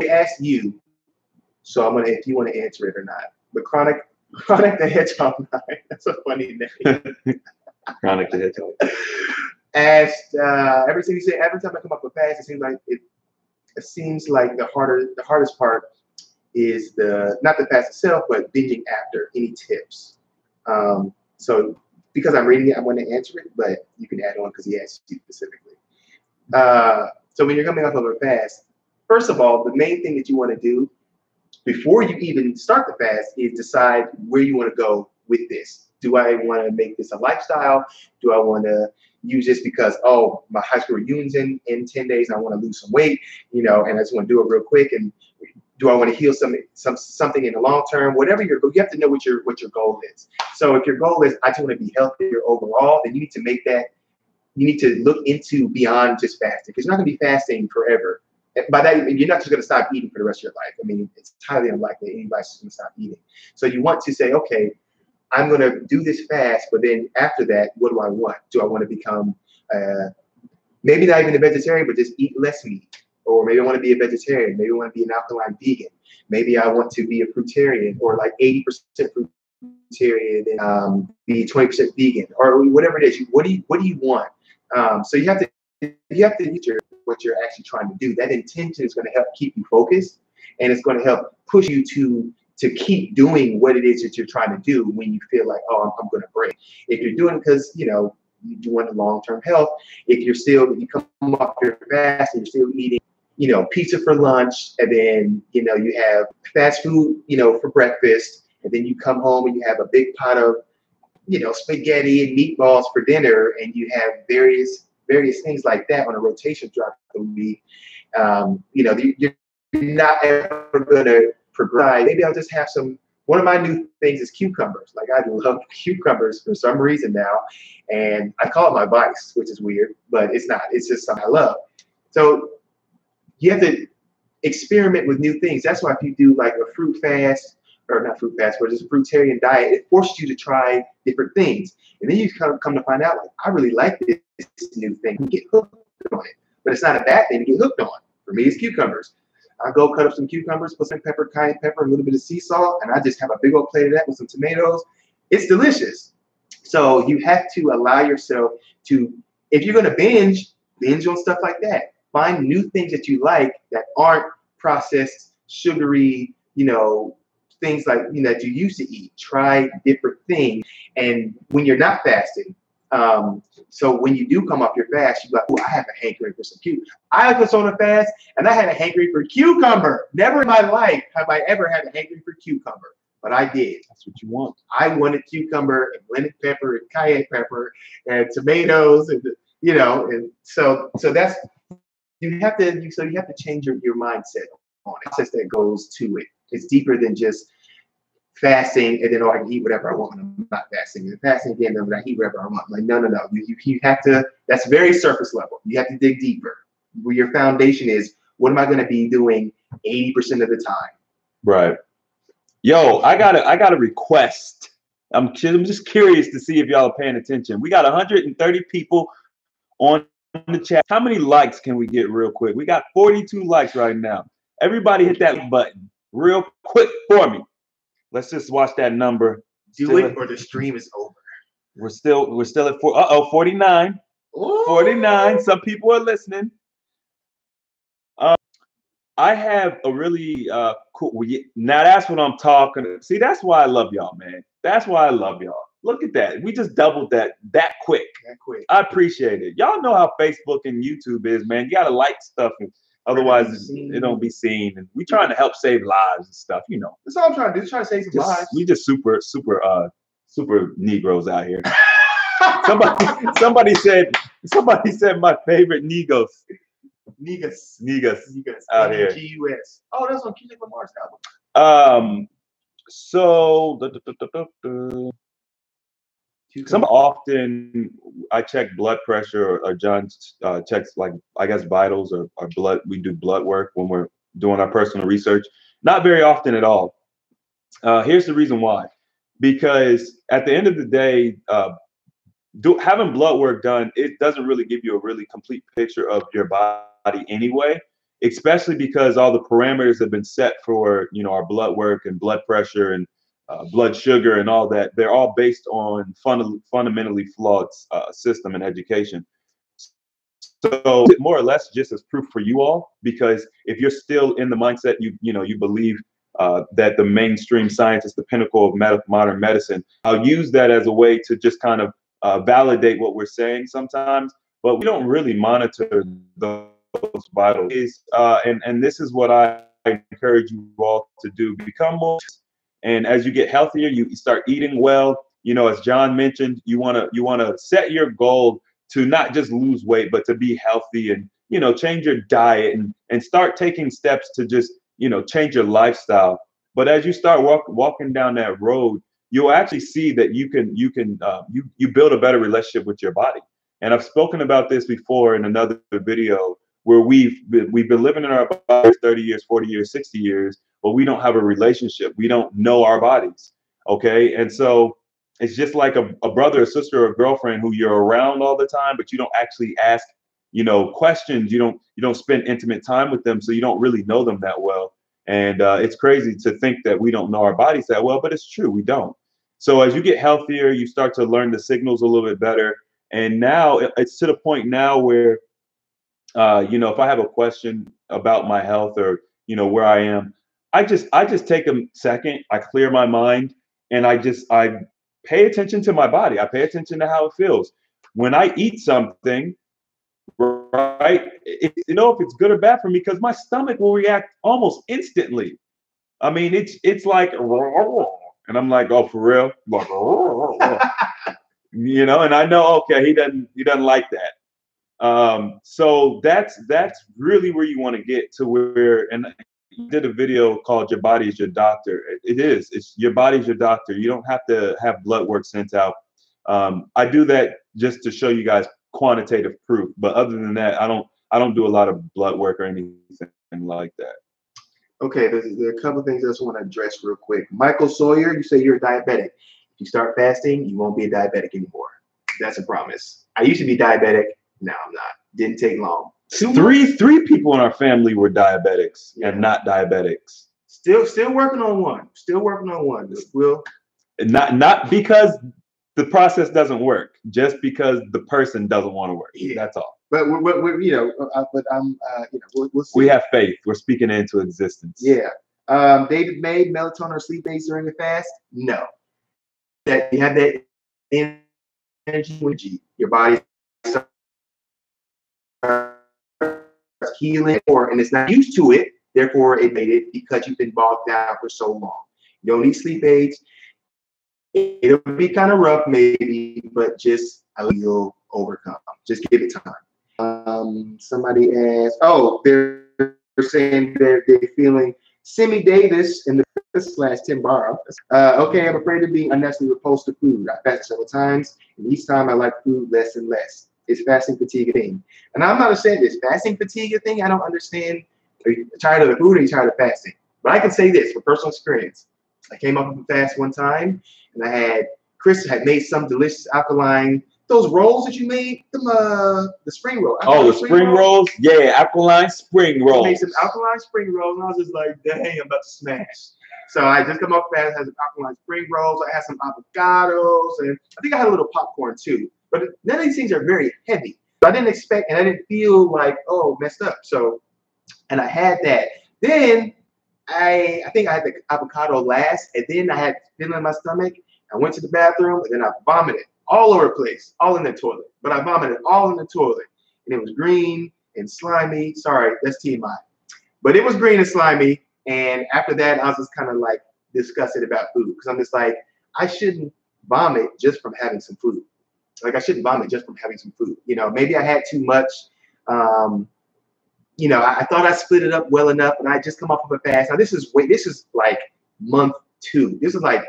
They asked you. So I'm gonna, if you want to answer it or not. But Chronic the Hedgehog 9. That's a funny name. Chronic the Hedgehog. Asked every time I come up with fast, it seems like the hardest part is not the fast itself, but binging after. Any tips? So because I'm reading it, I want to answer it, but you can add on because he asked you specifically. So when you're coming off of a fast, first of all, the main thing that you want to do before you even start the fast is decide where you want to go with this. Do I want to make this a lifestyle? Do I want to use this because, oh, my high school reunion's in 10 days and I want to lose some weight, and I just want to do it real quick? And do I want to heal something in the long term? Whatever you have to know what your goal is. So if your goal is, I just want to be healthier overall, then you need to make that, you need to look into beyond just fasting, because you're not going to be fasting forever. By that, you're not just going to stop eating for the rest of your life. I mean, it's highly unlikely anybody's just going to stop eating. So you want to say, okay, I'm going to do this fast, but then after that, what do I want? Do I want to become maybe not even a vegetarian, but just eat less meat? Or maybe I want to be a vegetarian. Maybe I want to be an alkaline vegan. Maybe I want to be a fruitarian, or like 80% fruitarian and be 20% vegan, or whatever it is. What do you want? So you have to get what you're actually trying to do. That intention is going to help keep you focused, and it's going to help push you to keep doing what it is that you're trying to do when you feel like, oh, I'm going to break. If you're doing it because you want long-term health, if you come off your fast and you're still eating pizza for lunch, and then you have fast food for breakfast, and then you come home and you have a big pot of spaghetti and meatballs for dinner, and you have various things like that on a rotation throughout the week, you're not ever going to progress. Maybe I'll just have one of my new things is cucumbers. Like, I love cucumbers for some reason now, and I call it my vice, which is weird, but it's not. It's just something I love. So you have to experiment with new things. That's why if you do like a fruit fast, or not fruit fast, but just a fruitarian diet, it forces you to try different things. And then you come to find out, like, I really like this new thing. You get hooked on it. But it's not a bad thing to get hooked on. For me, it's cucumbers. I go cut up some cucumbers, put some pepper, cayenne pepper, a little bit of sea salt, and I just have a big old plate of that with some tomatoes. It's delicious. So you have to allow yourself to, if you're going to binge on stuff like that. Find new things that you like that aren't processed, sugary, things like that you used to eat. Try different things. And when you're not fasting, so when you do come off your fast, you're like, oh, I have a hankering for some cucumber. I was on a fast and I had a hankering for cucumber. Never in my life have I ever had a hankering for cucumber, but I did. That's what you want. I wanted cucumber and lemon pepper and cayenne pepper and tomatoes, and and so that's, you have to change your mindset on it. Process that goes to it. It's deeper than just fasting and then, oh, I can eat whatever I want when I'm not fasting. And fasting again, then I eat whatever I want. Like, no. You have to, that's very surface level. You have to dig deeper. Where your foundation is, what am I going to be doing 80% of the time? Right. Yo, I got a request. I'm just curious to see if y'all are paying attention. We got 130 people on the chat. How many likes can we get real quick? We got 42 likes right now. Everybody hit that button real quick for me. Let's just watch that number. Do it or the stream is over. We're still at 49. Ooh. 49. Some people are listening. I have a really cool. Now that's what I'm talking. See, that's why I love y'all, man. That's why I love y'all. Look at that. We just doubled that quick. That quick. I appreciate it. Y'all know how Facebook and YouTube is, man. You gotta like stuff and Otherwise, it don't be seen. And we trying to help save lives and stuff, you know. That's all I'm trying to do. Just trying to save some lives. We just super Negroes out here. Somebody said my favorite Negus. Negus out here. N-E-G-U-S. Oh, that's on Kendrick Lamar's album. So often I check blood pressure, or John checks, like, I guess, vitals or blood. We do blood work when we're doing our personal research. Not very often at all. Here's the reason why. Because at the end of the day, having blood work done, it doesn't really give you a really complete picture of your body anyway, especially because all the parameters have been set for, you know, our blood work and blood pressure and blood sugar and all that. They're all based on fundamentally flawed system and education. So more or less just as proof for you all, because if you're still in the mindset, you believe that the mainstream science is the pinnacle of modern medicine, I'll use that as a way to just kind of validate what we're saying sometimes, but we don't really monitor those vitals. And this is what I encourage you all to do: become more. And as you get healthier, you start eating well. You know, as John mentioned, you wanna set your goal to not just lose weight, but to be healthy and, you know, change your diet and start taking steps to just, you know, change your lifestyle. But as you start walking down that road, you'll actually see that you build a better relationship with your body. And I've spoken about this before in another video, where we've been living in our bodies 30 years, 40 years, 60 years, but we don't have a relationship. We don't know our bodies. Okay. And so it's just like a brother, a sister, or a girlfriend who you're around all the time, but you don't actually ask, you know, questions. You don't spend intimate time with them, so you don't really know them that well. And it's crazy to think that we don't know our bodies that well, but it's true, we don't. So as you get healthier, you start to learn the signals a little bit better. And now it's to the point now where, you know, if I have a question about my health or, you know, where I am, I just take a second, I clear my mind, and I pay attention to my body. I pay attention to how it feels. When I eat something, right, you know, if it's good or bad for me, because my stomach will react almost instantly. I mean, it's like, and I'm like, oh, for real? Like, you know, and I know, okay, he doesn't like that. So that's really where you want to get to, where, and I did a video called "Your Body is Your Doctor." It's your body's your doctor. You don't have to have blood work sent out. I do that just to show you guys quantitative proof, but other than that, I don't do a lot of blood work or anything like that. Okay, there are a couple of things I just want to address real quick. Michael Sawyer, you say you're a diabetic. If you start fasting, you won't be a diabetic anymore. That's a promise. I used to be diabetic. Now I'm not. Didn't take long. Three people in our family were diabetics and not diabetics. Still working on one. Still working on one. Will. Not because the process doesn't work, just because the person doesn't want to work. Yeah. That's all. But we're you know, but I'm you know, we'll see. We have faith. We're speaking it into existence. Yeah. David May, melatonin or sleep aids during the fast? No. That you have that energy, your body starts healing, and it's not used to it. Therefore, it made it because you've been bogged down for so long. You don't need sleep aids. It'll be kind of rough, maybe, but just you'll overcome. Just give it time. Somebody asked, oh, they're saying they're feeling Simi Davis in the / Tim Barrow. Okay, I'm afraid of being unnecessarily repulsed to food. I fasted several times, and each time I like food less and less. It's fasting fatigue a thing. And I'm not saying this fasting fatigue a thing. I don't understand. Are you tired of the food or are you tired of fasting? But I can say this from personal experience. I came up with a fast one time, and Chris had made some delicious alkaline, those rolls that you made, the spring roll. Oh, the spring rolls? Yeah, alkaline spring rolls. I made some alkaline spring rolls, and I was just like, dang, I'm about to smash. So I just come off fast, had some alkaline spring rolls. I had some avocados, and I think I had a little popcorn too. But none of these things are very heavy. So I didn't expect, and I didn't feel like, oh, messed up. So, and I had that. Then I think I had the avocado last, and then I had feeling in my stomach. I went to the bathroom, and then I vomited all over the place, all in the toilet. But I vomited all in the toilet, and it was green, and slimy. Sorry, that's TMI. But it was green and slimy. And after that, I was just kind of like disgusted about food because I'm just like, I shouldn't vomit just from having some food. Like I shouldn't vomit just from having some food. You know, maybe I had too much. You know, I thought I split it up well enough, and I just come off of a fast. Now this is like month 2. This is like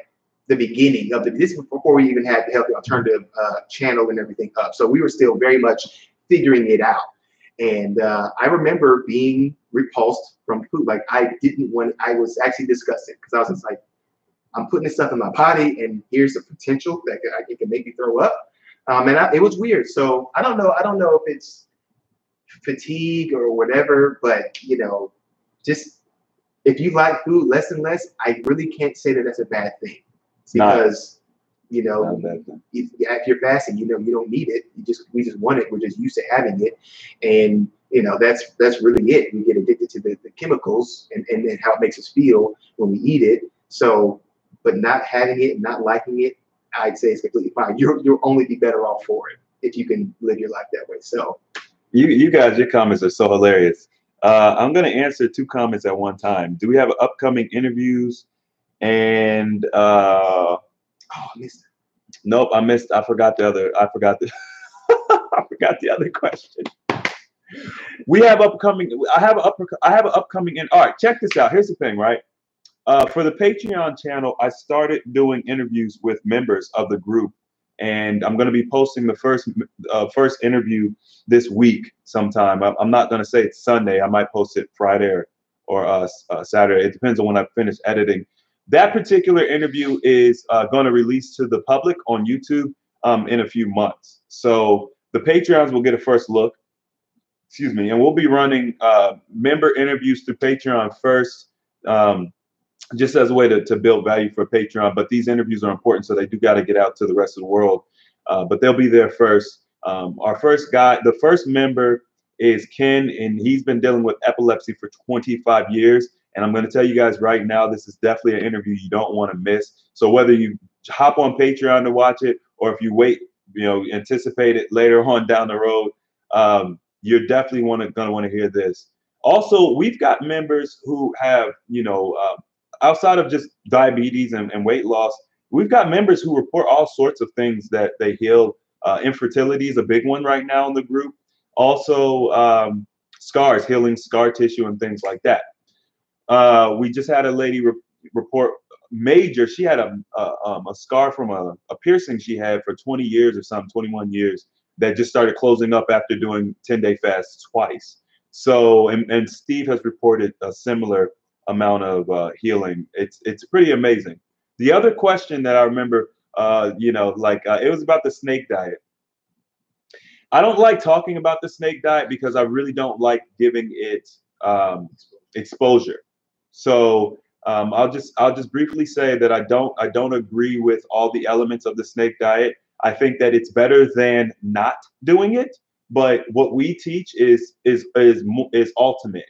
the beginning of this is before we even had the Healthy Alternative channel and everything up. So we were still very much figuring it out. And I remember being repulsed from food. Like I was actually disgusted because I was just like, I'm putting this stuff in my body, and here's the potential that it can make me throw up. It was weird. So I don't know if it's fatigue or whatever, but you know, just if you like food less and less, I really can't say that that's a bad thing because you know, if you're fasting, you know, you don't need it. We just want it. We're just used to having it, and you know, that's really it. We get addicted to the chemicals and how it makes us feel when we eat it. So, but not having it, not liking it, I'd say it's completely fine. You'll only be better off for it if you can live your life that way. So, you guys, your comments are so hilarious. I'm gonna answer 2 comments at one time. Do we have upcoming interviews? And oh, I missed it. Nope, I forgot the other. I forgot the other question. We have upcoming. I have an upcoming. All right, check this out. Here's the thing, right? For the Patreon channel, I started doing interviews with members of the group, and I'm going to be posting the first interview this week sometime. I'm not going to say it's Sunday. I might post it Friday or Saturday. It depends on when I finish editing. That particular interview is going to release to the public on YouTube in a few months. So the Patreons will get a first look. Excuse me, and we'll be running member interviews through Patreon first. Just as a way to build value for Patreon. But these interviews are important, so they do got to get out to the rest of the world. But they'll be there first. Our first guy, the first member is Ken, and he's been dealing with epilepsy for 25 years. And I'm going to tell you guys right now, this is definitely an interview you don't want to miss. So whether you hop on Patreon to watch it, or if you wait, you know, anticipate it later on down the road, you're definitely going to want to hear this. Also, we've got members who have, you know, outside of just diabetes and weight loss, we've got members who report all sorts of things that they heal. Infertility is a big one right now in the group. Also, scars, healing scar tissue and things like that. We just had a lady report major. She had a scar from a piercing she had for 20 years or something, 21 years, that just started closing up after doing 10-day fasts twice. So, and Steve has reported a similar amount of healing. It's pretty amazing. The other question that I remember, you know, like it was about the snake diet. I don't like talking about the snake diet because I really don't like giving it exposure. So I'll just briefly say that I don't agree with all the elements of the snake diet. I think that it's better than not doing it. But what we teach is ultimate.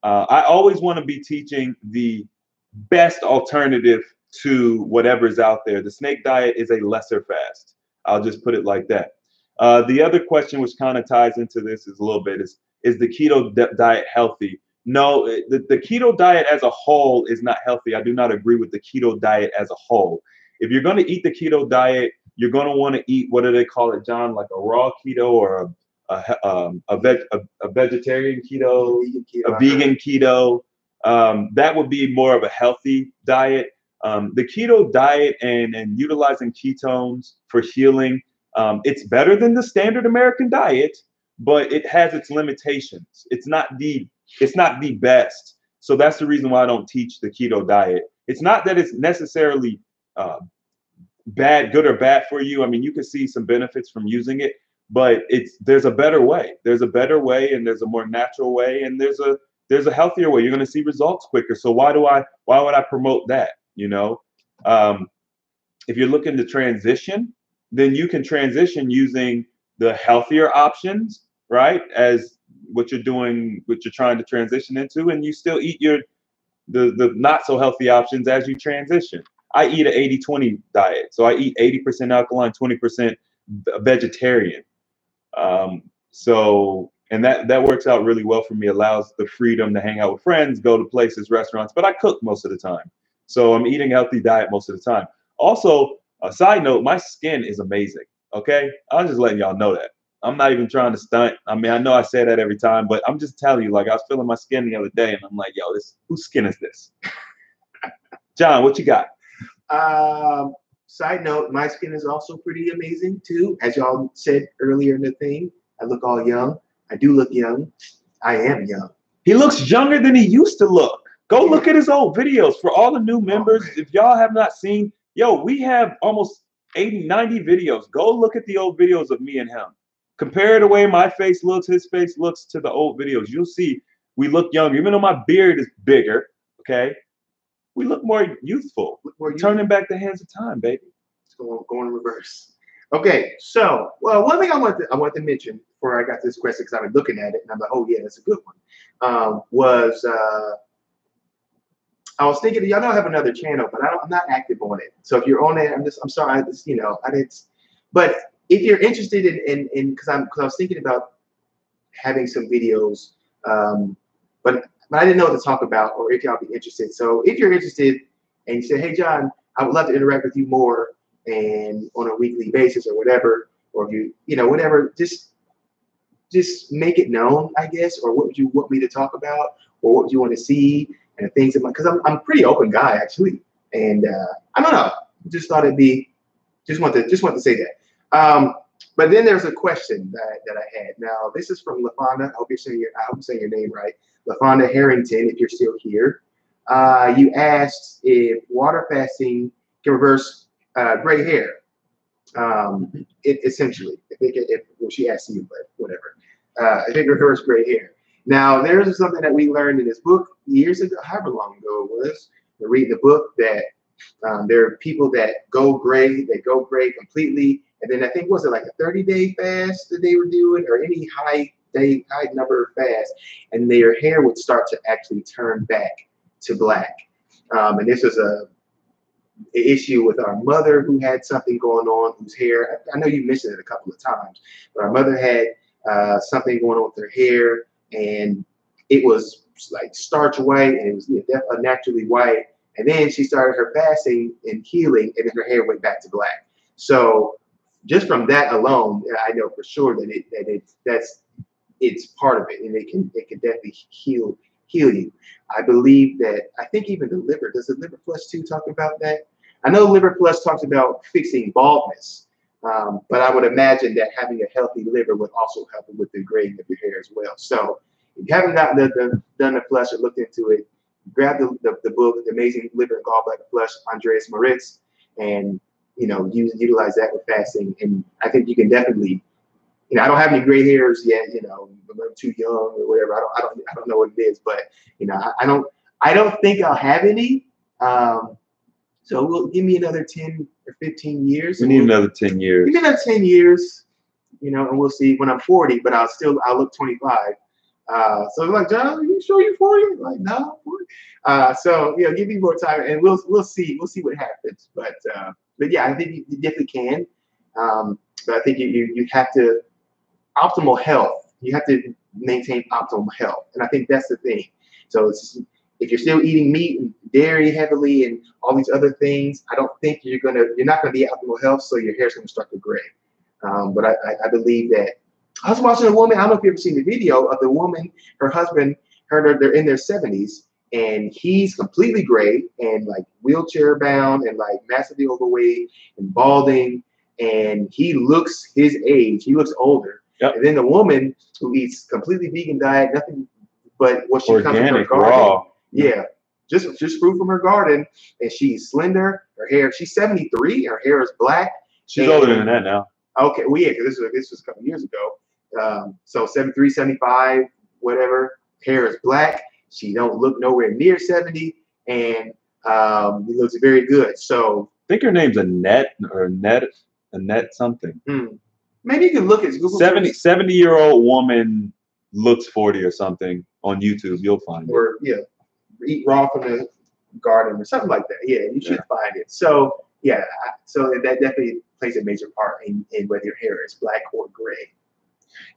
I always want to be teaching the best alternative to whatever's out there. The snake diet is a lesser fast. I'll just put it like that. The other question, which kind of ties into this is a little bit, is the keto diet healthy? No, the keto diet as a whole is not healthy. I do not agree with the keto diet as a whole. If you're going to eat the keto diet, you're going to want to eat, what do they call it, John? Like a raw keto or a vegetarian keto, a vegan keto. That would be more of a healthy diet. The keto diet and utilizing ketones for healing, it's better than the standard American diet, but it has its limitations. It's not the best. So that's the reason why I don't teach the keto diet. It's not that it's necessarily good or bad for you. I mean, you can see some benefits from using it, but there's a better way. There's a better way, and there's a more natural way, and there's a healthier way. You're going to see results quicker. So why would I promote that? You know, if you're looking to transition, then you can transition using the healthier options, right? As what you're trying to transition into, and you still eat the not so healthy options as you transition. I eat an 80-20 diet. So I eat 80% alkaline, 20% vegetarian. And And that works out really well for me. Allows the freedom to hang out with friends, go to places, restaurants, but I cook most of the time. So I'm eating a healthy diet most of the time. Also, a side note, my skin is amazing. Okay. I'm just letting y'all know that. I'm not even trying to stunt. I mean, I know I say that every time, but I'm just telling you, like, I was feeling my skin the other day and I'm like, yo, whose skin is this? John, what you got? Side note, my skin is also pretty amazing too. As y'all said earlier in the thing, I look all young. I do look young. I am young. He looks younger than he used to look. Go look at his old videos. For all the new members, if y'all have not seen, we have almost 80, 90 videos. Go look at the old videos of me and him. Compare the way my face looks, his face looks to the old videos. You'll see we look younger. Even though my beard is bigger, okay, we look more youthful. Turning back the hands of time, baby. It's going in reverse. Okay, so one thing I want to mention before I got this question, because I've been looking at it and I'm like, oh yeah, that's a good one. I was thinking, y'all know I have another channel, but I'm not active on it. So if you're on it, I'm sorry, I didn't. But if you're interested in because I was thinking about having some videos, but I didn't know what to talk about or if y'all be interested. So if you're interested and you say, hey John, I would love to interact with you more and on a weekly basis or whatever, or if you whatever, just make it known, I guess, or what would you want me to talk about, or what would you want to see, and the things because I'm a pretty open guy actually, and I don't know, just thought it'd be just want to say that. But then there's a question that I had. Now this is from LaFonda. I hope I'm saying your name right, LaFonda Harrington. If you're still here, you asked if water fasting can reverse gray hair. Essentially, she asked you, but whatever. I think reverse gray hair. Now, there's something that we learned in this book years ago, however long ago it was. To read the book that there are people that go gray, completely, and then I think was it like a 30-day fast that they were doing, or any high number fast, and their hair would start to actually turn back to black. And this was an issue with our mother who had something going on, whose hair, I know you mentioned it a couple of times, but our mother had something going on with her hair, and it was like starch white, and it was naturally white. And then she started her fasting and healing, and then her hair went back to black. So just from that alone, I know for sure that it's part of it, and it can definitely heal you. I believe that, I think even the liver, does the Liver Plus 2 talk about that? I know Liver Plus talks about fixing baldness, but I would imagine that having a healthy liver would also help with the graying of your hair as well. So if you haven't done the flush or looked into it, grab the book, The Amazing Liver and Gallbladder Flush, Andreas Moritz, and utilize that with fasting. And I think you can definitely, I don't have any gray hairs yet, I'm too young or whatever. I don't know what it is, but I don't think I'll have any. So we'll give me another 10 or 15 years. We need another 10 years. Give me another 10 years, and we'll see when I'm 40, but I'll look 25. So like, John, are you sure you're 40? I'm like, no, 40. So give me more time, and we'll see what happens. But yeah, I think you definitely can. But I think you have to optimal health. You have to maintain optimal health, and I think that's the thing. So if you're still eating meat and dairy heavily and all these other things, I don't think you're not gonna be at optimal health. So your hair's gonna start to gray. But I believe that. I was watching a woman, I don't know if you've ever seen the video of the woman, her husband, they're in their 70s, and he's completely gray and like wheelchair bound and like massively overweight and balding, and he looks his age, he looks older. Yep. And then the woman who eats completely vegan diet, nothing but what she comes from her garden. Raw. Yeah, just fruit from her garden, and she's slender, her hair, she's 73, her hair is black. She's older than that now. Okay, well, yeah, because this was a couple years ago. So 73, 75, whatever. Hair is black. She don't look nowhere near 70, and it looks very good. So I think her name's Annette something. Maybe you can look at Google. 70-year-old woman looks 40 or something on YouTube. You'll find it. Or eat raw from the garden or something like that. Yeah, you should find it. So yeah, so that definitely plays a major part in whether your hair is black or gray.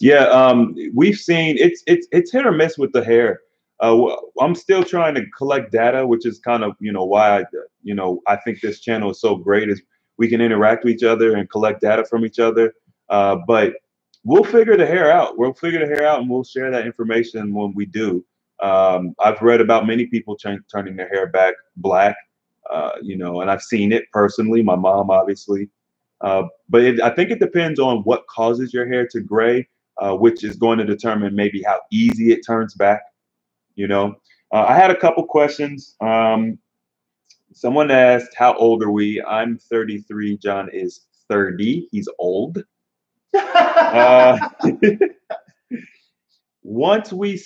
Yeah, we've seen it's hit or miss with the hair. I'm still trying to collect data, which is kind of why I think this channel is so great is we can interact with each other and collect data from each other. But we'll figure the hair out. We'll figure the hair out, and we'll share that information when we do. I've read about many people turning their hair back black, and I've seen it personally. My mom, obviously. But I think it depends on what causes your hair to gray, which is going to determine maybe how easy it turns back. You know, I had a couple questions. Someone asked, "How old are we?" I'm 33. John is 30. He's old. Uh, once we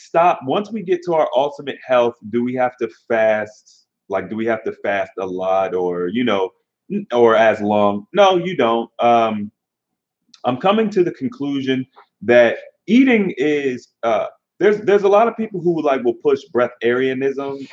get to our ultimate health, do we have to fast? Like, do we have to fast a lot, or or as long? No, you don't. I'm coming to the conclusion that eating is there's a lot of people who will push breatharianism,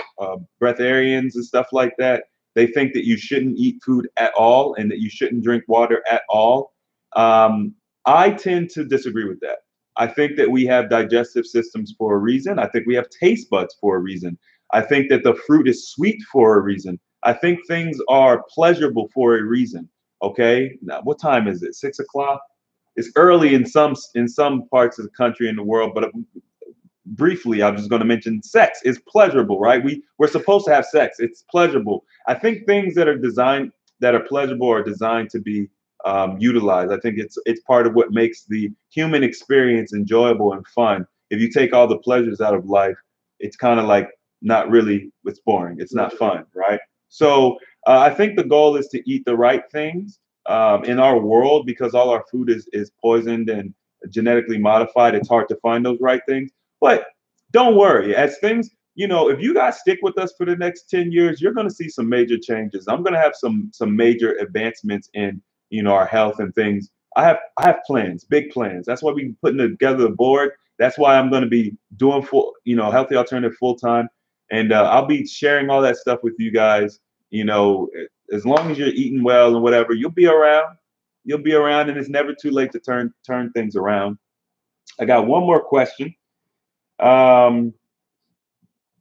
breatharians and stuff like that. They think that you shouldn't eat food at all and that you shouldn't drink water at all. I tend to disagree with that. I think that we have digestive systems for a reason. I think we have taste buds for a reason. I think that the fruit is sweet for a reason. I think things are pleasurable for a reason. Okay, now what time is it? 6 o'clock. It's early in some parts of the country and the world, but briefly, I'm just going to mention sex is pleasurable, right? We're supposed to have sex. It's pleasurable. I think things that are pleasurable are designed to be utilized. I think it's part of what makes the human experience enjoyable and fun. If you take all the pleasures out of life, it's kind of like not really. It's boring. It's not fun, right? So I think the goal is to eat the right things in our world because all our food is poisoned and genetically modified. It's hard to find those right things. But don't worry, as things, if you guys stick with us for the next 10 years, you're going to see some major changes. I'm going to have some major advancements in, our health and things. I have plans, big plans. That's why we're putting together the board. That's why I'm going to be doing healthy alternative full time. And I'll be sharing all that stuff with you guys, as long as you're eating well and whatever, you'll be around. You'll be around, and it's never too late to turn things around. I got one more question. Um,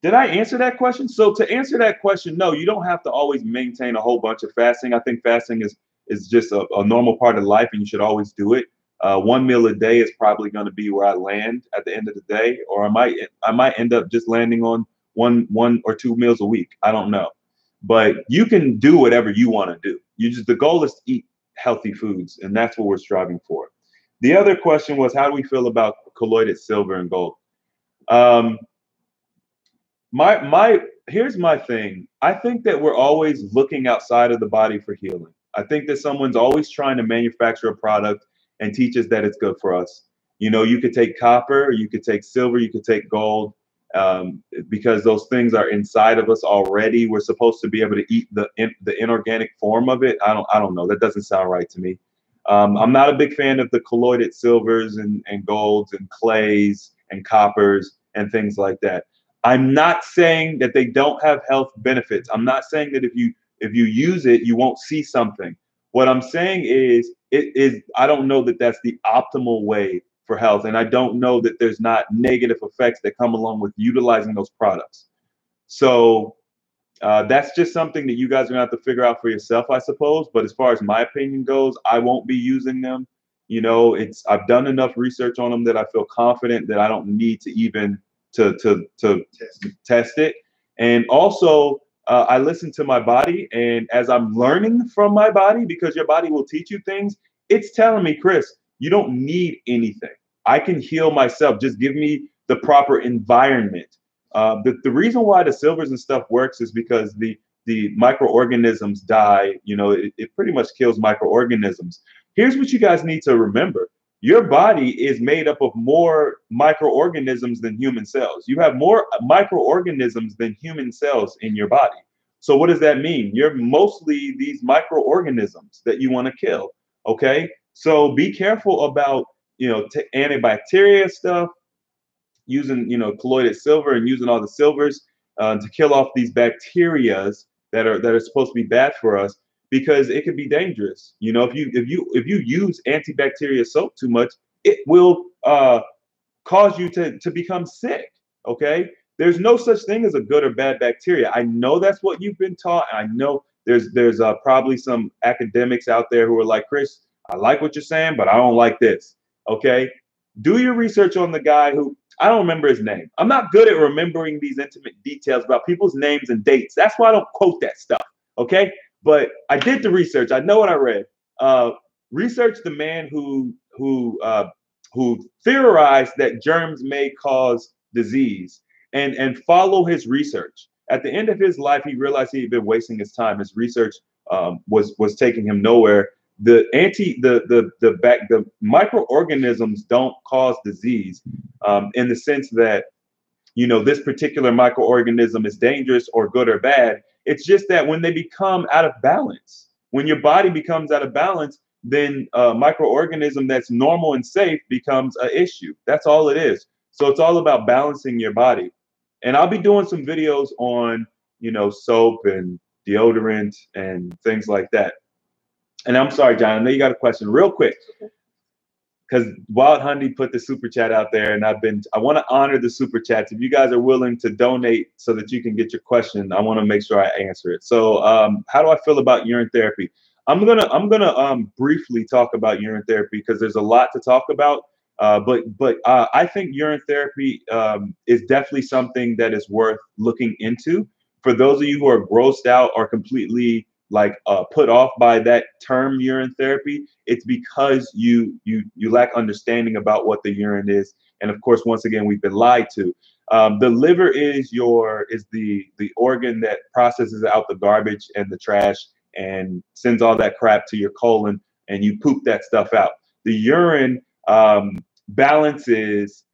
did I answer that question? So to answer that question, no, you don't have to always maintain a whole bunch of fasting. I think fasting is just a normal part of life, and you should always do it. One meal a day is probably going to be where I land at the end of the day, or I might end up just landing on one or two meals a week. I don't know, but you can do whatever you want to do. The goal is to eat healthy foods, and that's what we're striving for. The other question was, how do we feel about colloided silver and gold? Um, my Here's my thing. I think that we're always looking outside of the body for healing. I think that someone's always trying to manufacture a product and teach us that it's good for us. You could take copper, you could take silver, you could take gold, because those things are inside of us already. We're supposed to be able to eat the inorganic form of it. I don't know. That doesn't sound right to me. I'm not a big fan of the colloided silvers and golds and clays and coppers and things like that. I'm not saying that they don't have health benefits. I'm not saying that if you use it, you won't see something. What I'm saying is I don't know that that's the optimal way for health, and I don't know that there's not negative effects that come along with utilizing those products. So that's just something that you guys are gonna have to figure out for yourself, I suppose. But as far as my opinion goes, I won't be using them. I've done enough research on them that I feel confident that I don't need to even to test it. And also, I listen to my body, and as I'm learning from my body, because your body will teach you things, it's telling me, Chris, you don't need anything. I can heal myself. Just give me the proper environment. The reason why the silvers and stuff works is because the microorganisms die. It pretty much kills microorganisms. Here's what you guys need to remember. Your body is made up of more microorganisms than human cells. You have more microorganisms than human cells in your body. So what does that mean? You're mostly these microorganisms that you want to kill. Okay. So be careful about, antibacteria stuff, using, colloided silver and using all the silvers to kill off these bacterias that are supposed to be bad for us, because it could be dangerous. If you use antibacterial soap too much, it will cause you to become sick. Okay, there's no such thing as a good or bad bacteria. I know that's what you've been taught. I know there's probably some academics out there who are like, Chris, I like what you're saying, but I don't like this. Okay, do your research on the guy who, I don't remember his name. I'm not good at remembering these intimate details about people's names and dates. That's why I don't quote that stuff. Okay, but I did the research. I know what I read. Research the man who theorized that germs may cause disease, and follow his research. At the end of his life, he realized he had been wasting his time. His research was taking him nowhere. The microorganisms don't cause disease in the sense that, you know, this particular microorganism is dangerous or good or bad. It's just that when they become out of balance, when your body becomes out of balance, then a microorganism that's normal and safe becomes an issue. That's all it is. So it's all about balancing your body. And I'll be doing some videos on, you know, soap and deodorant and things like that. And I'm sorry, John, I know you got a question real quick, because Wild Honey put the super chat out there, and I want to honor the super chats. If you guys are willing to donate so that you can get your question, I want to make sure I answer it. So how do I feel about urine therapy? I'm gonna briefly talk about urine therapy because there's a lot to talk about. But I think urine therapy is definitely something that is worth looking into. For those of you who are grossed out or completely put off by that term urine therapy, it's because you lack understanding about what the urine is. And of course, once again, we've been lied to. The liver is the organ that processes out the garbage and the trash and sends all that crap to your colon, and you poop that stuff out. The urine balances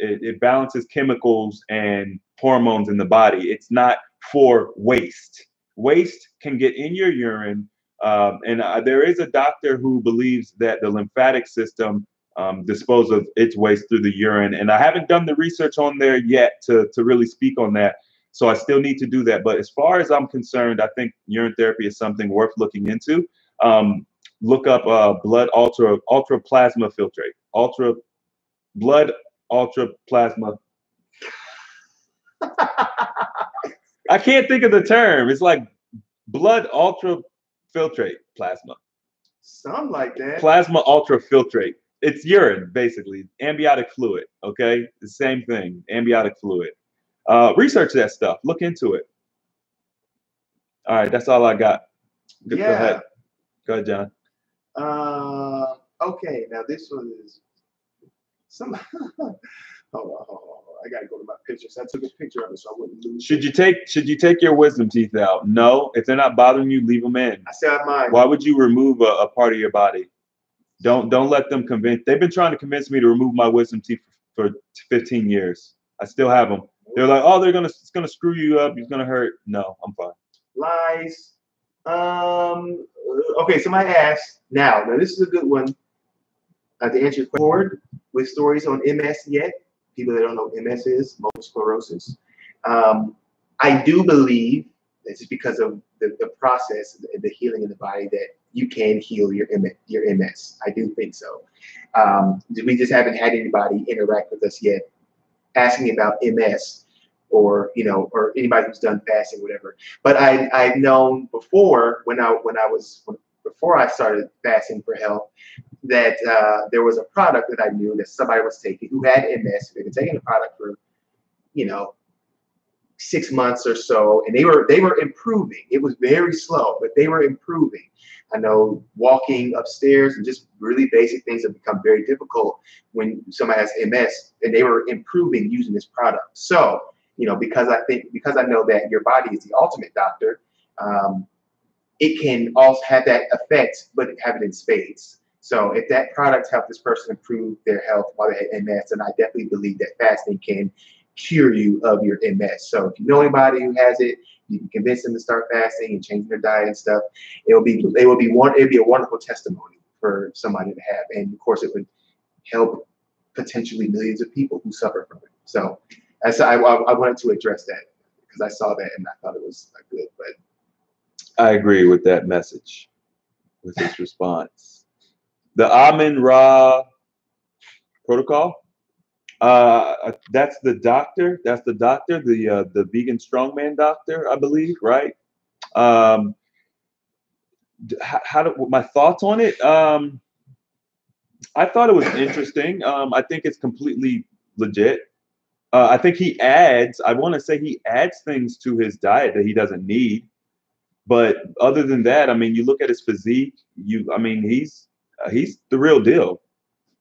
chemicals and hormones in the body. It's not for waste. Waste can get in your urine, and there is a doctor who believes that the lymphatic system disposes of its waste through the urine. And I haven't done the research on there yet to really speak on that. So I still need to do that. But as far as I'm concerned, I think urine therapy is something worth looking into. Look up blood ultra plasma filtrate. Blood ultra plasma. I can't think of the term. It's like blood ultra filtrate plasma. Something like that. Plasma ultra filtrate. It's urine, basically. Amniotic fluid. Okay? The same thing. Amniotic fluid. Research that stuff. Look into it. All right, that's all I got. Go ahead. Go ahead, John. Okay, now this one is some. Hold on. I gotta go to my pictures. I took a picture of it so I wouldn't lose. Should you take your wisdom teeth out? No. If they're not bothering you, leave them in. I still have mine. Why would you remove a part of your body? Don't let them convince. They've been trying to convince me to remove my wisdom teeth for 15 years. I still have them. They're like, oh, it's gonna screw you up. It's gonna hurt. No, I'm fine. Lies. Okay, somebody asked. Now this is a good one. To answer your question, with stories on MS yet? People that don't know what MS is, multiple sclerosis. I do believe that it's because of the process and the healing in the body that you can heal your MS. I do think so. We just haven't had anybody interact with us yet asking about MS or anybody who's done fasting, whatever. But I've known before before I started fasting for health, that there was a product that I knew that somebody was taking who had MS. They've been taking the product for, 6 months or so, and they were improving. It was very slow, but they were improving. I know walking upstairs and just really basic things have become very difficult when somebody has MS, and they were improving using this product. So, because I know that your body is the ultimate doctor, it can also have that effect, but have it in spades. So if that product helped this person improve their health while they had MS, then I definitely believe that fasting can cure you of your MS. So if you know anybody who has it, you can convince them to start fasting and change their diet and stuff. It'll be a wonderful testimony for somebody to have, and of course it would help potentially millions of people who suffer from it. So I wanted to address that because I saw that and I thought it was good. But I agree with that message, with his response. The Amin Ra protocol. That's the doctor. That's the doctor, the vegan strongman doctor, I believe, right? Um, how do my thoughts on it? I thought it was interesting. I think it's completely legit. I think he adds. I want to say he adds things to his diet that he doesn't need. But other than that, I mean, you look at his physique. I mean, he's the real deal.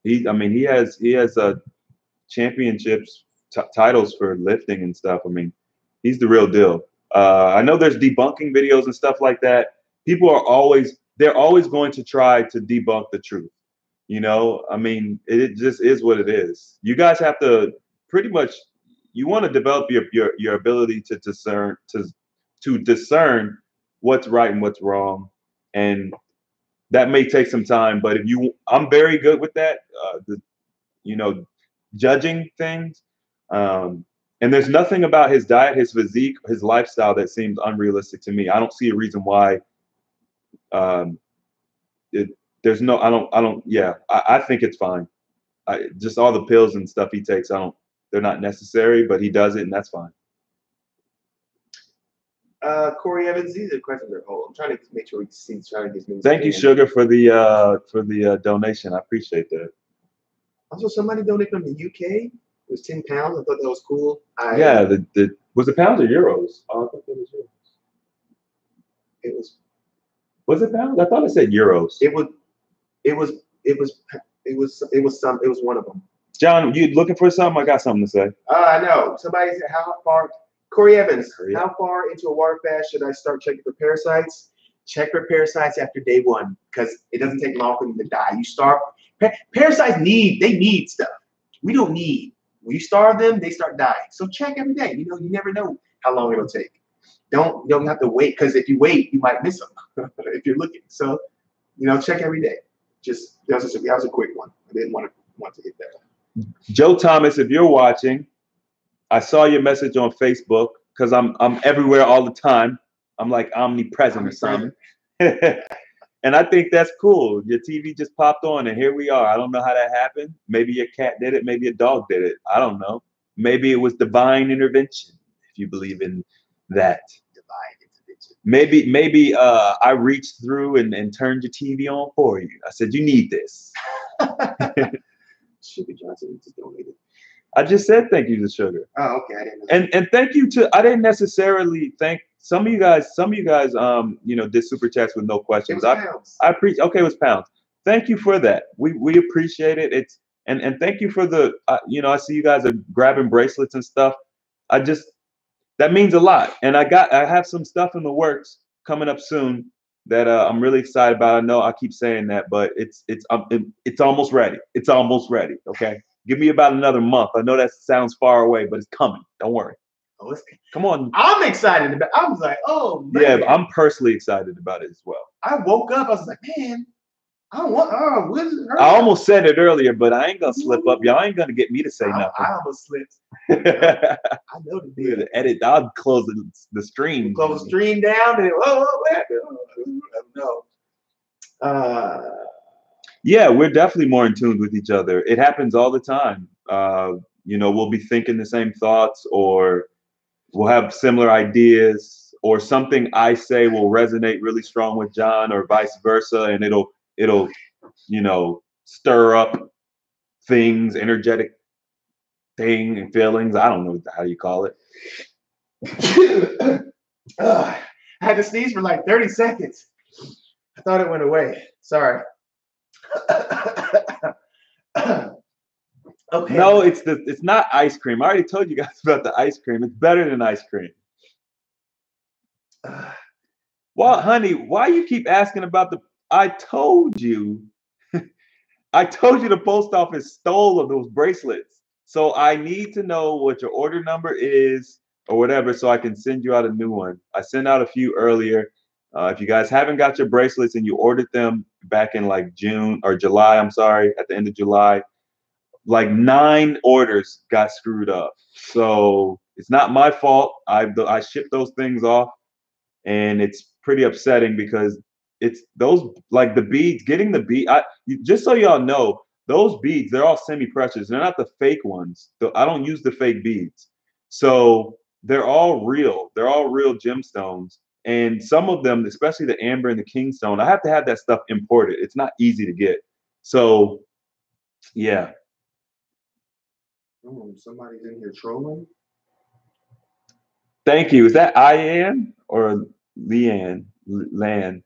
I mean, he has championships, titles for lifting and stuff. I mean, he's the real deal. I know there's debunking videos and stuff like that. People are they're always going to try to debunk the truth. I mean, it just is what it is. You guys have to pretty much. You want to develop your ability to discern what's right and what's wrong, and that may take some time. But I'm very good with that. You know, judging things. And there's nothing about his diet, his physique, his lifestyle that seems unrealistic to me. I don't see a reason why. Um, there's no. I don't. Yeah, I think it's fine. Just all the pills and stuff he takes. They're not necessary, but he does it, and that's fine. Corey Evans, these are questions are whole. I'm trying to make sure we see. Trying to get me. Thank you, Sugar, for the donation. I appreciate that. Also, somebody donated from the UK. It was £10. I thought that was cool. Yeah, was it pounds or euros? Oh, I thought it was euros. It was. Was it pounds? I thought it said euros. It was one of them. John, you looking for something? I got something to say. I know. Somebody said, how far? Corey Evans, how far into a water fast should I start checking for parasites? Check for parasites after day 1 because it doesn't take long for them to die. You starve. Parasites need stuff. We don't need. When you starve them, they start dying. So check every day. You never know how long it'll take. You don't have to wait because if you wait, you might miss them if you're looking. So, check every day. That was a quick one. I didn't want to hit that. Joe Thomas, if you're watching, I saw your message on Facebook because I'm everywhere all the time. I'm like omnipresent or something. And I think that's cool. Your TV just popped on and here we are. I don't know how that happened. Maybe your cat did it. Maybe a dog did it. I don't know. Maybe it was divine intervention, if you believe in that. Divine intervention. Maybe I reached through and turned your TV on for you. I said, you need this. Sugar Johnson just donated. I just said thank you to Sugar. Oh, okay. I didn't know. And thank you to. I didn't necessarily thank some of you guys. Did super chats with no questions. It was pounds. I appreciate. Okay, it was pounds. Thank you for that. We appreciate it. And thank you for the. I see you guys are grabbing bracelets and stuff. That means a lot. And I have some stuff in the works coming up soon that I'm really excited about. I know I keep saying that, but it's almost ready. It's almost ready. Okay. Give me about another month. I know that sounds far away, but it's coming. Don't worry. Oh, come on. I'm excited about it. I was like, oh, man. Yeah, I'm personally excited about it as well. I woke up. I was like, man, I don't want. I almost said it earlier, but I ain't gonna slip up. Y'all ain't gonna get me to say nothing. I almost slipped. I know the deal. Edit. I'll close the stream. Close the stream down and what happened? I don't know. Yeah, we're definitely more in tune with each other. It happens all the time. We'll be thinking the same thoughts, or we'll have similar ideas, or something I say will resonate really strong with John, or vice versa, and it'll stir up things, energetic thing and feelings. I don't know how you call it. I had to sneeze for like 30 seconds. I thought it went away. Sorry. Okay. No, it's not ice cream. I already told you guys about the ice cream. It's better than ice cream. Well, honey, why you keep asking about I told you. I told you the post office stole those bracelets. So I need to know what your order number is or whatever so I can send you out a new one. I sent out a few earlier. If you guys haven't got your bracelets and you ordered them back in like June or July, I'm sorry, at the end of July, like 9 orders got screwed up. So it's not my fault. I shipped those things off, and it's pretty upsetting because it's those, like the beads, getting the bead. Just so y'all know, those beads, they're all semi-precious. They're not the fake ones. I don't use the fake beads. So they're all real. They're all real gemstones. And some of them, especially the amber and the kingstone, I have to have that stuff imported. It's not easy to get. So yeah. Somebody's in here trolling. Thank you. Is that Ian or Leanne? Lan?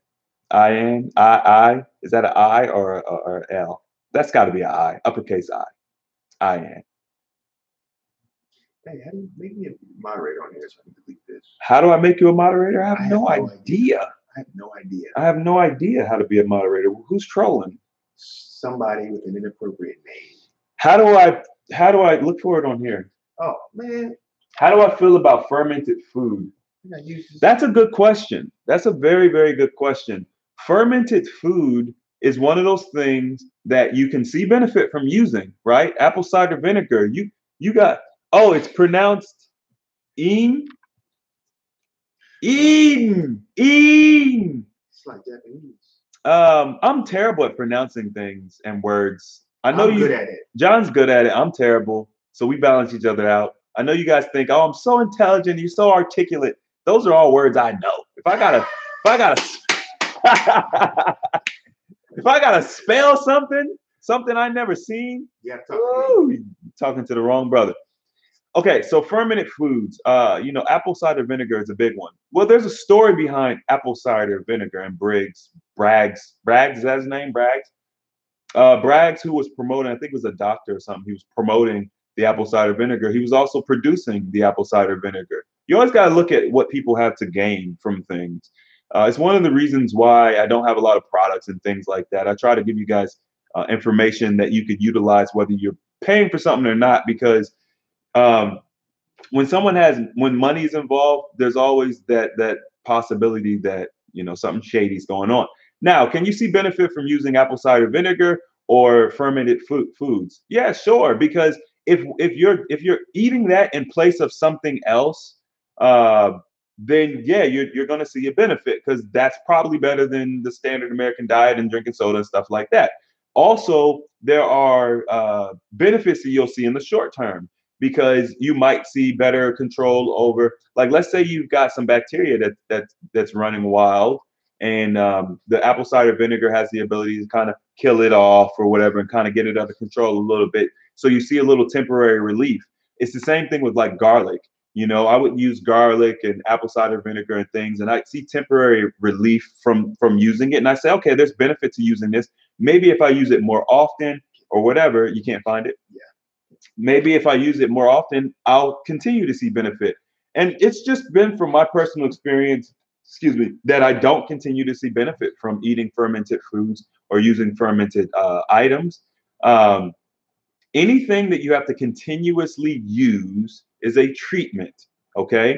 Ian? I? Is that an I or an L? That's got to be an I. Uppercase I. Ian. Hey, how do you make me a moderator on here so I can delete this? How do I make you a moderator? I have no idea. I have no idea. I have no idea how to be a moderator. Who's trolling? Somebody with an inappropriate name. How do I look for it on here? Oh man. How do I feel about fermented food? That's a good question. That's a very, very good question. Fermented food is one of those things that you can see benefit from using, right? Apple cider vinegar. You got, oh, it's pronounced Ean. Ean. It's like Japanese. I'm terrible at pronouncing things and words. I know I'm good at it. John's good at it. I'm terrible. So we balance each other out. I know you guys think, oh, I'm so intelligent, you're so articulate. Those are all words I know. If I gotta spell something I never seen, yeah, talking to the wrong brother. Okay, so fermented foods. Apple cider vinegar is a big one. Well, there's a story behind apple cider vinegar and Braggs, is that his name? Braggs, who was promoting, I think it was a doctor or something, he was promoting the apple cider vinegar. He was also producing the apple cider vinegar. You always got to look at what people have to gain from things. It's one of the reasons why I don't have a lot of products and things like that. I try to give you guys information that you could utilize whether you're paying for something or not, because when money is involved, there's always that possibility that something shady is going on. Now, can you see benefit from using apple cider vinegar or fermented foods? Yeah, sure. Because if you're eating that in place of something else, then yeah, you're going to see a benefit, because that's probably better than the standard American diet and drinking soda and stuff like that. Also, there are benefits that you'll see in the short term, because you might see better control over, like, let's say you've got some bacteria that's running wild, and the apple cider vinegar has the ability to kind of kill it off or whatever and kind of get it under control a little bit. So you see a little temporary relief. It's the same thing with like garlic. I would use garlic and apple cider vinegar and things, and I see temporary relief from using it. And I say, okay, there's benefit to using this. Maybe if I use it more often or whatever, you can't find it. Yeah. Maybe if I use it more often, I'll continue to see benefit. And it's just been from my personal experience, that I don't continue to see benefit from eating fermented foods or using fermented items. Anything that you have to continuously use is a treatment, okay?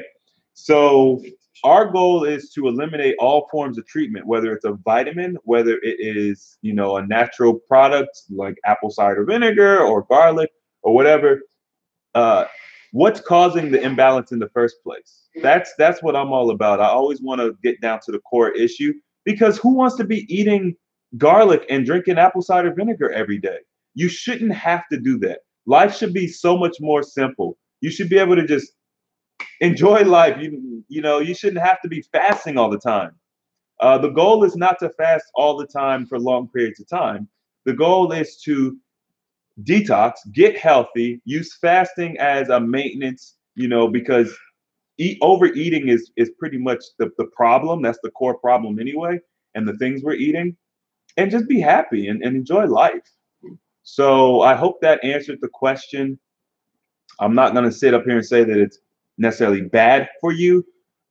So our goal is to eliminate all forms of treatment, whether it's a vitamin, whether it is, a natural product like apple cider vinegar or garlic or whatever. What's causing the imbalance in the first place? That's what I'm all about. I always want to get down to the core issue, because who wants to be eating garlic and drinking apple cider vinegar every day? You shouldn't have to do that. Life should be so much more simple. You should be able to just enjoy life. You shouldn't have to be fasting all the time. The goal is not to fast all the time for long periods of time. The goal is to detox, get healthy, use fasting as a maintenance, because overeating is pretty much the problem. That's the core problem anyway, and the things we're eating, and just be happy and enjoy life. So I hope that answered the question. I'm not going to sit up here and say that it's necessarily bad for you.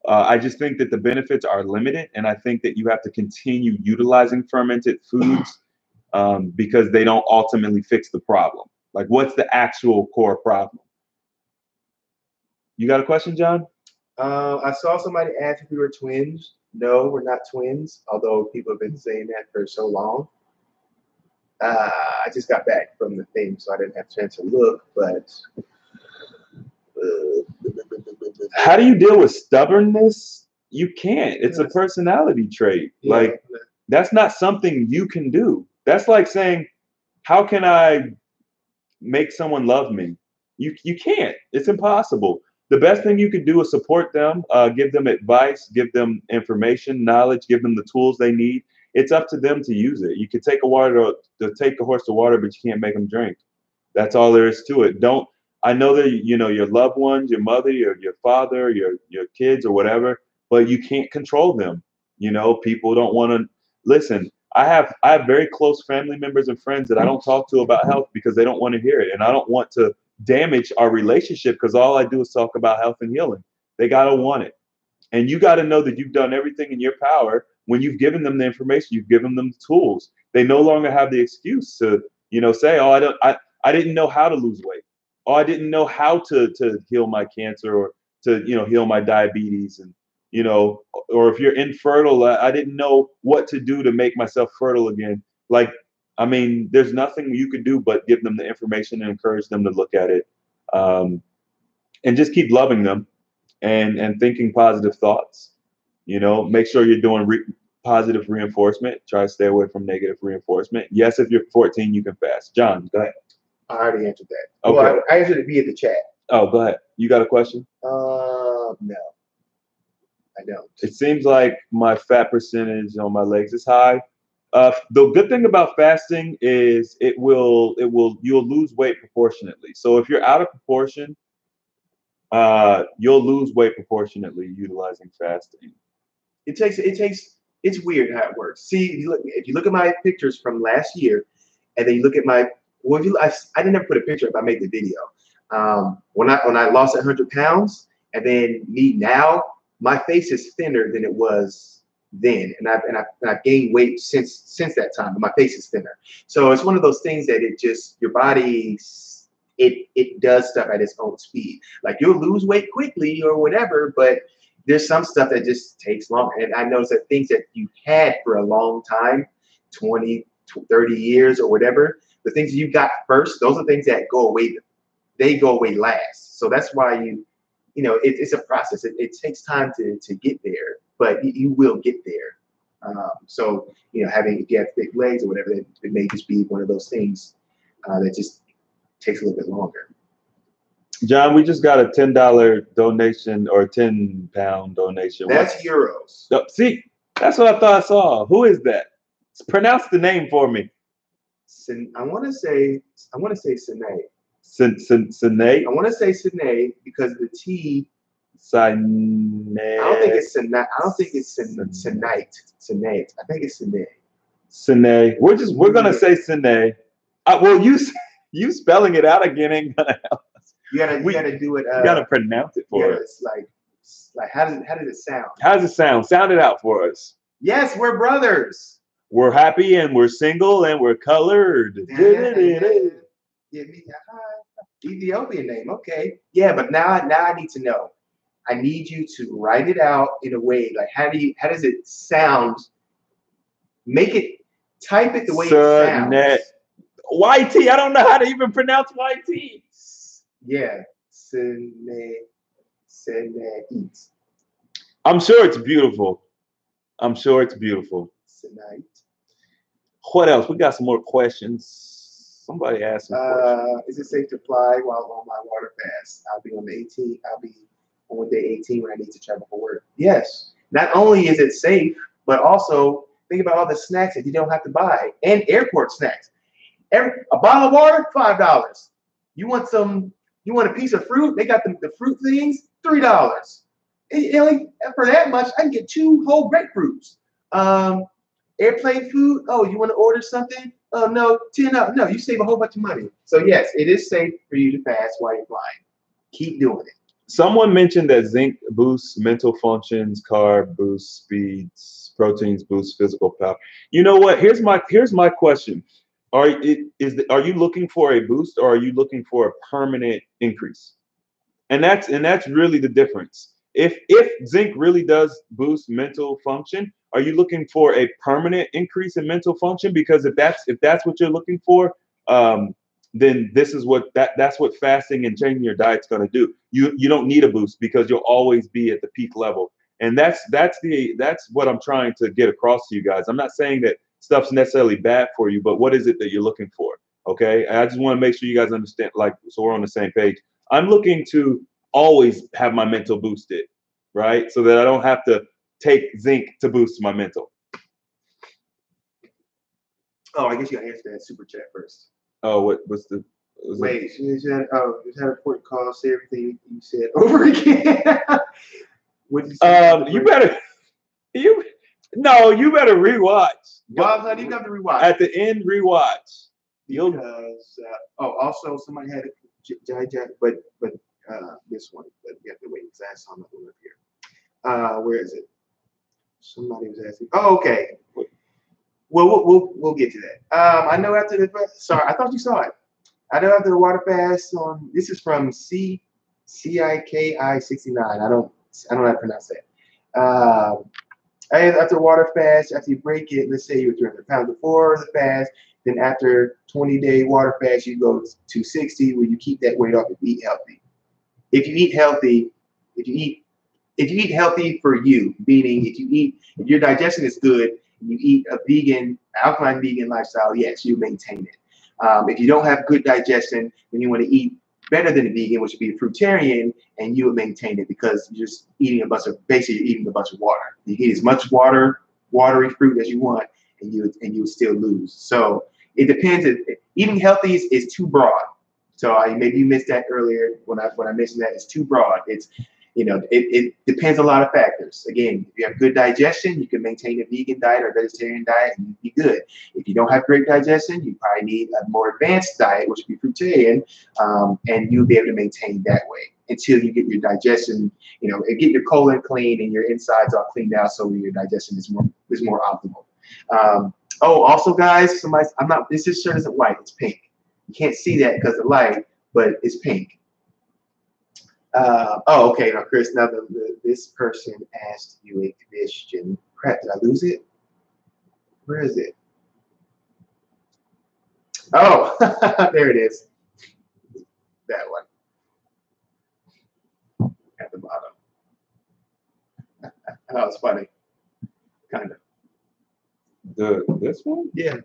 I just think that the benefits are limited, and I think that you have to continue utilizing fermented foods because they don't ultimately fix the problem. Like, what's the actual core problem? You got a question, John? I saw somebody ask if we were twins. No, we're not twins, although people have been saying that for so long. I just got back from the thing, so I didn't have a chance to look, but... How do you deal with stubbornness? You can't. It's a personality trait. Yeah. Like, that's not something you can do. That's like saying, how can I make someone love me? You can't. It's impossible. The best thing you could do is support them, give them advice, give them information, knowledge, give them the tools they need. It's up to them to use it. You can take take a horse to water, but you can't make them drink. That's all there is to it. Don't. I know that your loved ones, your mother, your father, your kids, or whatever, but you can't control them. People don't want to listen. I have very close family members and friends that I don't talk to about health because they don't want to hear it, and I don't want to damage our relationship because all I do is talk about health and healing. They gotta want it, and you got to know that you've done everything in your power when you've given them the information, you've given them the tools. They no longer have the excuse to say, oh, I didn't know how to lose weight. Oh, I didn't know how to heal my cancer or to heal my diabetes and or if you're infertile, I didn't know what to do to make myself fertile again. Like, I mean, there's nothing you could do but give them the information and encourage them to look at it, and just keep loving them and thinking positive thoughts. Make sure you're doing positive reinforcement. Try to stay away from negative reinforcement. Yes, if you're 14, you can fast. John, go ahead. I already answered that. Okay. Well, I answered it via the chat. Oh, go ahead. You got a question? No, I don't. It seems like my fat percentage on my legs is high. The good thing about fasting is you'll lose weight proportionately. So if you're out of proportion, you'll lose weight proportionately utilizing fasting. It's weird how it works. See, if you look at my pictures from last year, and then you look at I didn't ever put a picture up. I made the video. When I lost 100 pounds, and then me now, my face is thinner than it was then, and I've gained weight since that time, but my face is thinner. So it's one of those things that your body it does stuff at its own speed. Like you'll lose weight quickly or whatever, but there's some stuff that just takes longer. And I noticed that things that you had for a long time, 20, 30 years or whatever, the things you got first, those are things that go away. They go away last. So that's why it's a process. It takes time to get there, but you will get there. So if you have thick legs or whatever, it may just be one of those things that just takes a little bit longer. John, we just got a $10 donation or £10 donation. That's euros. No, see, that's what I thought I saw. Who is that? Pronounce the name for me. I want to say Sine. Sine? I want to say Sine because the T. Sine. I don't think it's Sine. I don't think it's Sinite. Sinate. I think it's Sine. Sine. We're gonna say Sine. Well, you spelling it out again ain't gonna help us. You gotta do it. You gotta pronounce it for us. It's like how does it sound? How does it sound? Sound it out for us. Yes, we're brothers. We're happy and we're single and we're colored. Ethiopian name, okay. Yeah, but now I need to know. I need you to write it out in a way like how does it sound? Type it the way it sounds. YT. I don't know how to even pronounce YT. Yeah. I'm sure it's beautiful. Tonight. What else? We got some more questions. Somebody asked some questions. Is it safe to fly while on my water fast? I'll be on day 18 when I need to travel for work. Yes. Not only is it safe, but also think about all the snacks that you don't have to buy and airport snacks. A bottle of water, $5. You want a piece of fruit? They got the fruit things, $3. For that much, I can get 2 whole grapefruits. Airplane food. Oh, you want to order something? Oh no, $10. No, you save a whole bunch of money. So yes, it is safe for you to fast while you're flying. Keep doing it. Someone mentioned that zinc boosts mental functions, carb boosts speeds, proteins boost physical power. You know what? Here's my question. Are you looking for a boost or are you looking for a permanent increase? And that's really the difference. If zinc really does boost mental function, are you looking for a permanent increase in mental function? Because if that's what you're looking for, then this is that's what fasting and changing your diet's going to do. You don't need a boost because you'll always be at the peak level. And that's what I'm trying to get across to you guys. I'm not saying that stuff's necessarily bad for you, but what is it that you're looking for? Okay, and I just want to make sure you guys understand, like, so we're on the same page. I'm looking to always have my mental boosted, right? So that I don't have to take zinc to boost my mental. Oh, I guess you gotta answer that super chat first. Oh, what's the? Wait, she had a important call. Say everything you said over again. What did you say? You better you rewatch. Well, honey, you got to rewatch. At the end, rewatch. Because also somebody had a but this one, but we have to wait because I saw another one up here. Where is it? Somebody was asking. Oh, okay. Well, we'll get to that. I know after the sorry, I thought you saw it. I know after the water fast on this is from CIKI69. I don't know how to pronounce that. After water fast, after you break it, let's say you're 300 pounds before the fast, then after 20-day water fast, you go to 60, where you keep that weight off if you eat healthy. If you eat healthy, if you eat healthy for you, meaning if your digestion is good, you eat a alkaline vegan lifestyle, yes, you maintain it. If you don't have good digestion, then you want to eat better than a vegan, which would be a fruitarian, and you would maintain it because you're just eating a bunch of water. You eat as much watery fruit as you want, and you would still lose. So it depends. Eating healthy is too broad. So maybe you missed that earlier when I mentioned that. It's too broad. It depends on a lot of factors. Again, if you have good digestion, you can maintain a vegan diet or vegetarian diet and you'd be good. If you don't have great digestion, you probably need a more advanced diet, which would be fruitarian, and you'll be able to maintain that way until you get your digestion, get your colon clean and your insides all cleaned out so your digestion is more optimal. Also, guys, this shirt isn't white, it's pink. You can't see that because of light, but it's pink. Okay. Now, Chris, this person asked you a question. Crap, did I lose it? Where is it? Oh, there it is. That one. At the bottom. Oh, it's funny. Kind of. This one? Yeah.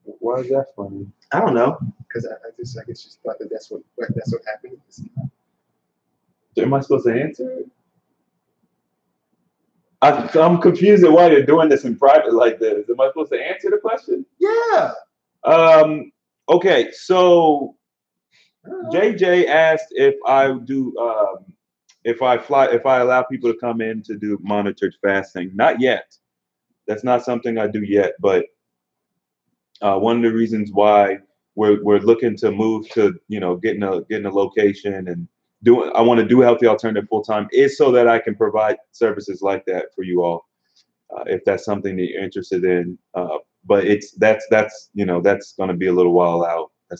Why is that funny? I don't know, because I guess just thought that's what happened. Am I supposed to answer it? I'm confused at why you're doing this in private like this. Am I supposed to answer the question? Yeah. Okay. So JJ asked if I do if I allow people to come in to do monitored fasting. Not yet. That's not something I do yet. But one of the reasons why we're looking to move to getting a location and I want to do Healthy Alternative full time is so that I can provide services like that for you all, if that's something that you're interested in. But that's going to be a little while out. I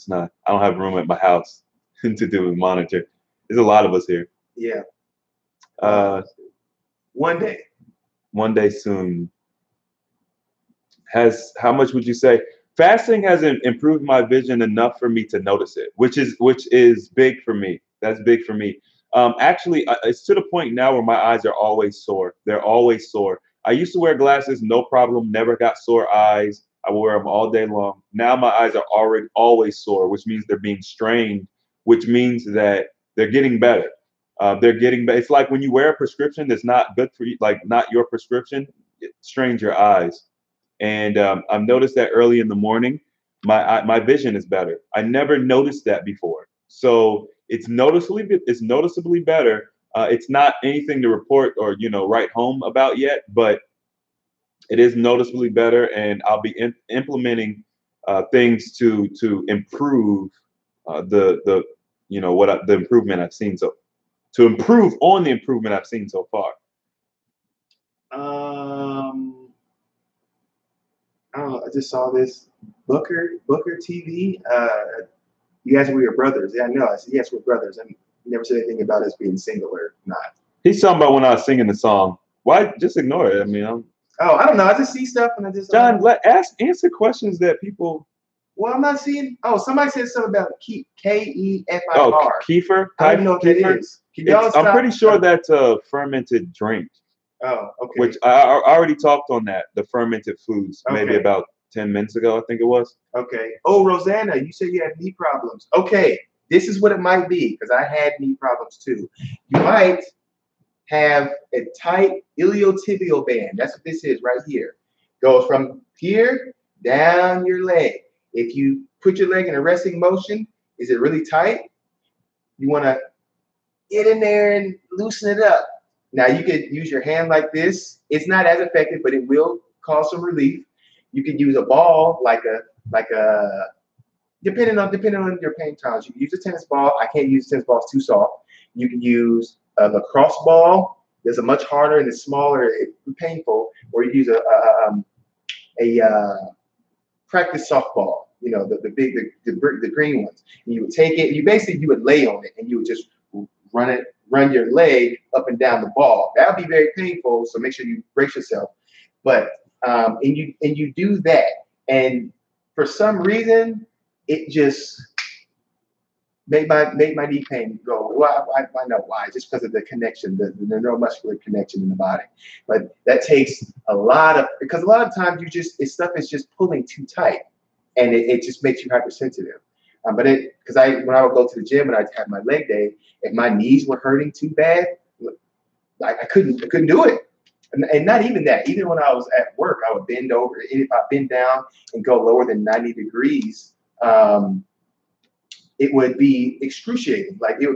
don't have room at my house to do a monitor. There's a lot of us here. Yeah. One day soon. How much would you say? Fasting hasn't improved my vision enough for me to notice it, which is big for me. That's big for me. Actually, it's to the point now where my eyes are always sore. They're always sore. I used to wear glasses, no problem, never got sore eyes. I wear them all day long. Now my eyes are always sore, which means they're being strained, which means that they're getting better. They're getting better. It's like when you wear a prescription that's not good for you, like not your prescription, it strains your eyes. And I've noticed that early in the morning, my vision is better. I never noticed that before. So it's noticeably better. It's not anything to report or write home about yet, but it is noticeably better, and I'll be implementing things to improve the improvement I've seen to improve on the improvement I've seen so far. I don't know. I just saw this Booker TV. You guys were your brothers. Yeah, I know. I said yes, we're brothers. I mean, you never said anything about us being single or not. He's talking about when I was singing the song. Why? Just ignore it. I mean, I don't know. I just see stuff and I just. John, answer questions that people. Well, I'm not seeing. Oh, somebody said something about Kefir. Oh, kefir. I don't know what that is. I'm pretty sure that's a fermented drink. Oh, okay. Which I already talked on that, the fermented foods, maybe about 10 minutes ago, I think it was. Okay. Oh, Rosanna, you said you had knee problems. Okay, this is what it might be because I had knee problems too. You might have a tight iliotibial band. That's what this is right here. Goes from here down your leg. If you put your leg in a resting motion, is it really tight? You want to get in there and loosen it up. Now you could use your hand like this. It's not as effective, but it will cause some relief. You could use a ball like a depending on your pain tolerance. You can use a tennis ball. I can't use tennis balls too soft. You can use a lacrosse ball. There's a much harder and it's smaller, it's painful. Or you use a practice softball. You know, the big the green ones. And you would take it. You would lay on it and you would just run your leg up and down the ball. That would be very painful. So make sure you brace yourself. But and you do that, and for some reason it just made my knee pain go. Well, I know why. Just because of the connection, the neuromuscular connection in the body. But that takes because a lot of times stuff is just pulling too tight, and it just makes you hypersensitive. But when I would go to the gym and I'd have my leg day, if my knees were hurting too bad, I couldn't do it. And not even that. Even when I was at work, I would bend over. If I bend down and go lower than 90 degrees, it would be excruciating. Like it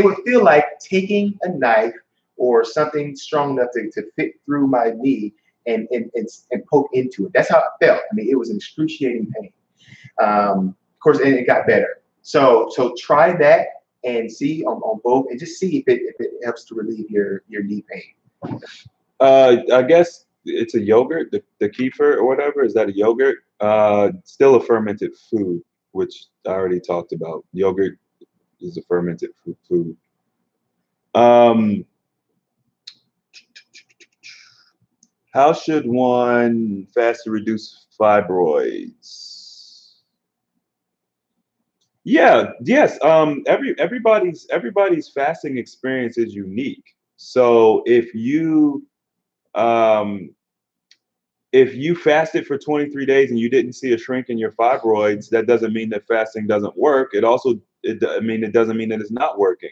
would feel like taking a knife or something strong enough to fit through my knee and poke into it. That's how it felt. I mean, it was an excruciating pain. Of course, and it got better. So try that and see on both, and just see if it helps to relieve your knee pain. I guess it's a yogurt, the kefir or whatever. Is that a yogurt? Still a fermented food, which I already talked about. Yogurt is a fermented food. How should one fast to reduce fibroids? Yeah, yes. Everybody's fasting experience is unique. So if you fasted for 23 days and you didn't see a shrink in your fibroids, that doesn't mean that fasting doesn't work. It doesn't mean that it's not working.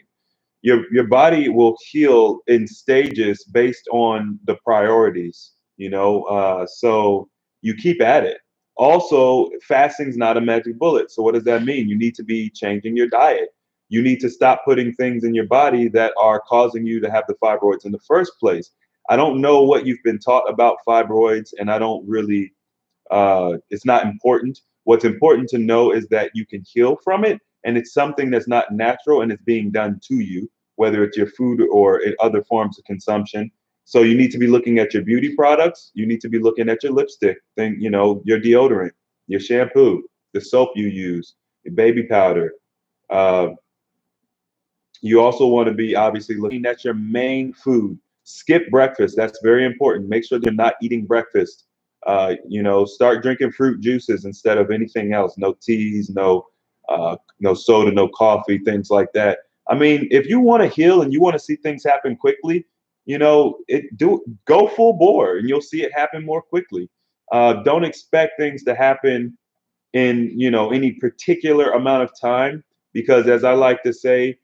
Your body will heal in stages based on the priorities, so you keep at it. Also, fasting's not a magic bullet. So what does that mean? You need to be changing your diet. You need to stop putting things in your body that are causing you to have the fibroids in the first place. I don't know what you've been taught about fibroids, and I don't really, it's not important. What's important to know is that you can heal from it, and it's something that's not natural and it's being done to you, whether it's your food or in other forms of consumption. So you need to be looking at your beauty products. You need to be looking at your lipstick, your deodorant, your shampoo, the soap you use, your baby powder. You also want to be obviously looking at your main food. Skip breakfast. That's very important. Make sure they're not eating breakfast. Start drinking fruit juices instead of anything else. No teas, no soda, no coffee, things like that. I mean, if you want to heal and you want to see things happen quickly, go full bore and you'll see it happen more quickly. Don't expect things to happen in any particular amount of time, because as I like to say,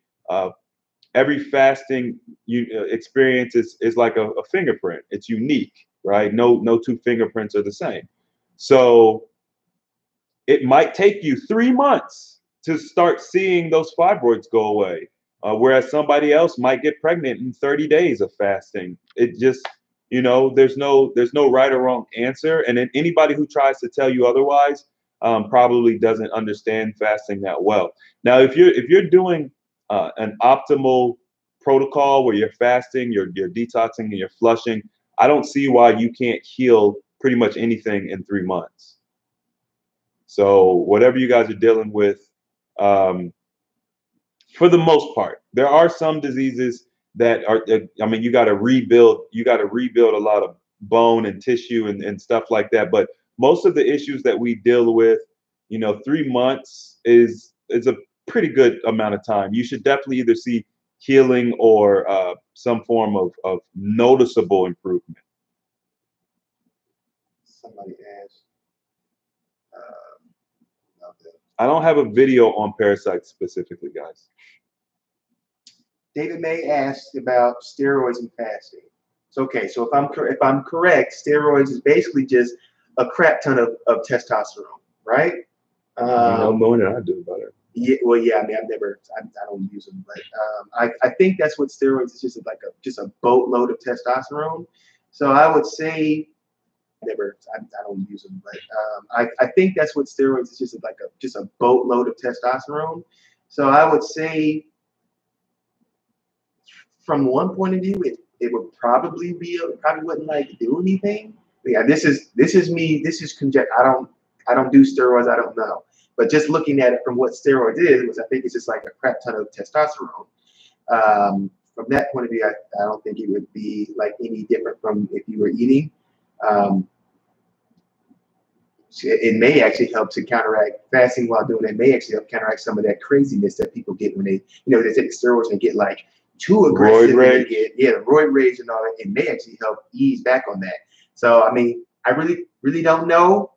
every fasting experience is like a fingerprint. It's unique, right? No two fingerprints are the same. So it might take you 3 months to start seeing those fibroids go away, whereas somebody else might get pregnant in 30 days of fasting. It just, there's no right or wrong answer. And then anybody who tries to tell you otherwise probably doesn't understand fasting that well. Now, if you're doing an optimal protocol where you're fasting, you're detoxing, and you're flushing, I don't see why you can't heal pretty much anything in 3 months. So whatever you guys are dealing with, for the most part, there are some diseases that are, you got to rebuild a lot of bone and tissue and stuff like that. But most of the issues that we deal with, 3 months is a pretty good amount of time. You should definitely either see healing or some form of noticeable improvement. Somebody asked, I don't have a video on parasites specifically, guys. David May asked about steroids and fasting. So okay, so if I'm correct, steroids is basically just a crap ton of testosterone, right? You know more than I do about it. Yeah, well, yeah. I mean, I don't use them, but I think that's what steroids is, just like a boatload of testosterone. So I would say, I don't use them, but I think that's what steroids is, just a boatload of testosterone. So I would say, from one point of view, it would probably wouldn't like do anything. But yeah, this is me. This is conjecture. I don't do steroids. I don't know. But just looking at it from what steroids is, I think it's just like a crap ton of testosterone. From that point of view, I don't think it would be like any different from if you were eating. It may actually help to counteract fasting while doing it. May actually help counteract some of that craziness that people get when they take steroids and get like too aggressive. Roid rage. The roid rage and all that. It may actually help ease back on that. So I mean, I really don't know.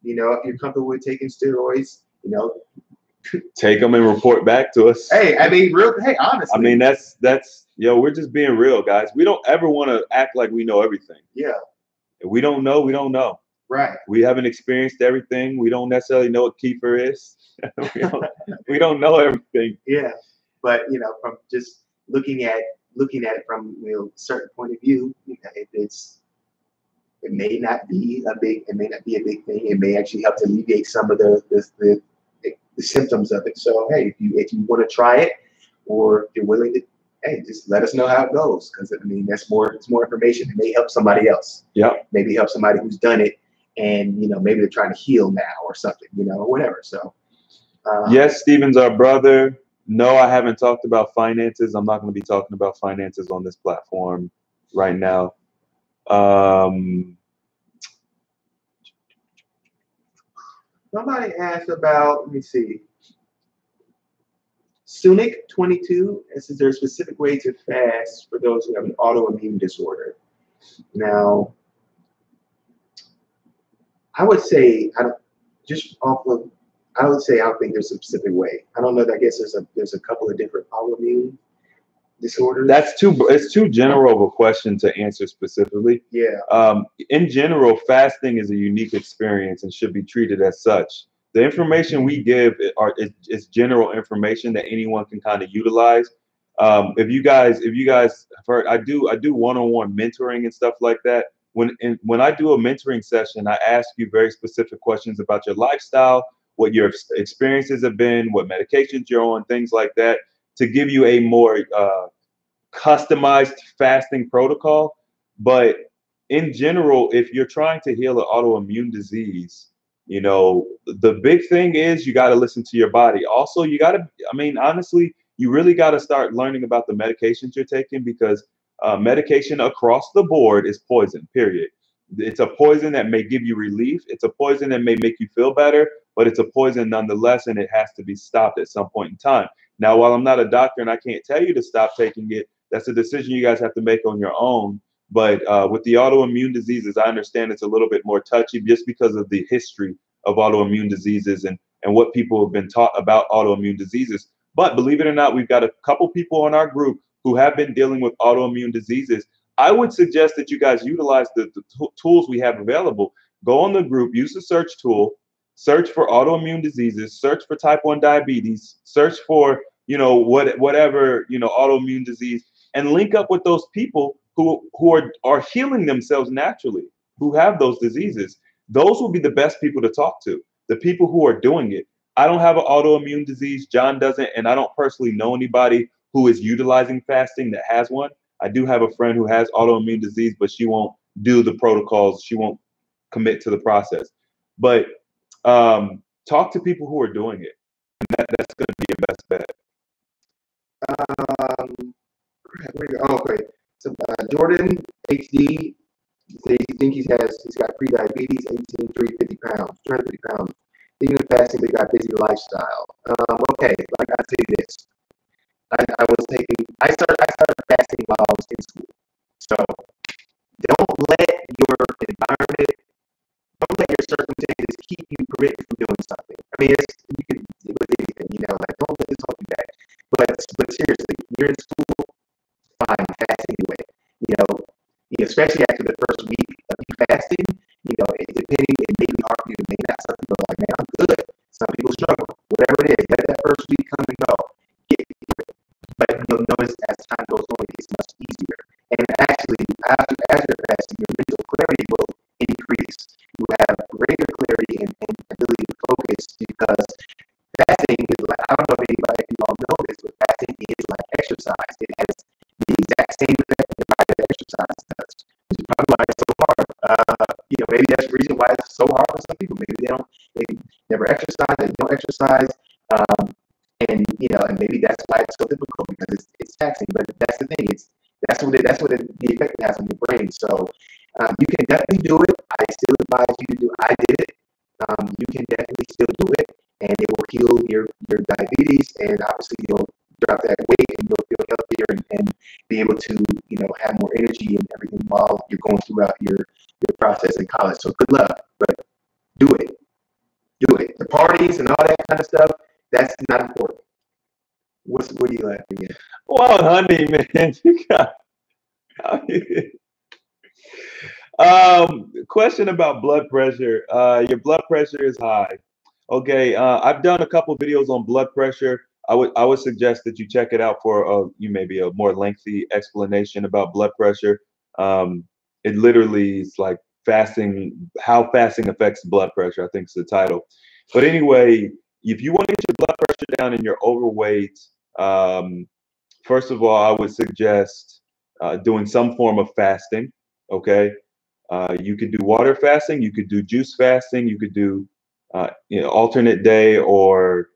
If you're comfortable with taking steroids, take them and report back to us. Hey, I mean, honestly. I mean, that's we're just being real, guys. We don't ever want to act like we know everything. Yeah. If we don't know, we don't know. Right. We haven't experienced everything. We don't necessarily know what kefir is. we don't know everything. Yeah. But from just looking at it from a certain point of view, it may not be a big thing. It may actually help to alleviate some of the symptoms of it. So hey, if you want to try it, or if you're willing to, hey, just let us know how it goes. Because I mean, it's more information. It may help somebody else. Yeah. Maybe help somebody who's done it, and maybe they're trying to heal now or something. Or whatever. So. Yes, Steven's our brother. No, I haven't talked about finances. I'm not going to be talking about finances on this platform right now. Somebody asked about, let me see. Sunic22 says, is there a specific way to fast for those who have an autoimmune disorder? Now, I would say I don't think there's a specific way. I don't know. I guess there's a couple of different autoimmune disorders. It's too general of a question to answer specifically. Yeah. In general, fasting is a unique experience and should be treated as such. The information we give is general information that anyone can kind of utilize. If you guys have heard, I do one-on-one mentoring and stuff like that. When I do a mentoring session, I ask you very specific questions about your lifestyle, what your experiences have been, what medications you're on, things like that, to give you a more customized fasting protocol. But in general, if you're trying to heal an autoimmune disease, the big thing is you got to listen to your body. Also, honestly, you really got to start learning about the medications you're taking, because medication across the board is poison, period. It's a poison that may give you relief. It's a poison that may make you feel better, but it's a poison nonetheless, and it has to be stopped at some point in time. Now, while I'm not a doctor and I can't tell you to stop taking it, that's a decision you guys have to make on your own. But with the autoimmune diseases, I understand it's a little bit more touchy just because of the history of autoimmune diseases and what people have been taught about autoimmune diseases. But believe it or not, we've got a couple people in our group who have been dealing with autoimmune diseases. I would suggest that you guys utilize the tools we have available. Go on the group, use the search tool, search for autoimmune diseases, search for type 1 diabetes, search for, whatever, autoimmune disease, and link up with those people who are healing themselves naturally, who have those diseases. Those will be the best people to talk to, the people who are doing it. I don't have an autoimmune disease. John doesn't, and I don't personally know anybody who is utilizing fasting that has one. I do have a friend who has autoimmune disease, but she won't do the protocols. She won't commit to the process. But talk to people who are doing it. And that's going to be your best bet. Okay. So Jordan HD, they think he's got pre-diabetes, 18, 350 pounds, 350 pounds. Thinking of fasting, but got busy lifestyle. Okay, like I say this. I started fasting while I was in school. So don't let your environment, don't let your circumstances prevent you from doing something. I mean, you can with anything, like don't let this hold you back. But seriously, you're in school, fine, fast anyway. Especially after the first week of you fasting, depending, it may be hard for you, it may not. Some people are like, man, I'm good. Some people struggle. Whatever it is, let that first week come and go. Get through it. But you'll notice as time goes on, it gets much easier. And actually, after fasting, your mental clarity will increase. You have greater clarity and ability to focus because fasting is like, I don't know if anybody, if you all know this, but fasting is like exercise. It has the exact same effect that exercise does, which is probably why it's so hard. Maybe that's the reason why it's so hard for some people. Maybe they never exercise, they don't exercise, and maybe that's why it's so difficult because it's taxing. But that's the thing. That's what the effect it has on your brain. So you can definitely do it. I still advise you to do. I did it. You can definitely still do it, and it will heal your diabetes, and obviously you'll drop that weight and you'll feel healthier and be able to have more energy and everything while you're going throughout your process in college. So good luck, but do it. The parties and all that kind of stuff, that's not important. What are you laughing at? Well, honey, man, you got. Question about blood pressure. Your blood pressure is high. Okay, I've done a couple videos on blood pressure. I would suggest that you check it out for maybe a more lengthy explanation about blood pressure. It literally is like how fasting affects blood pressure, I think is the title. But anyway, if you want to get your blood pressure down and you're overweight, first of all, I would suggest doing some form of fasting. Okay, you could do water fasting, you could do juice fasting, you could do alternate day or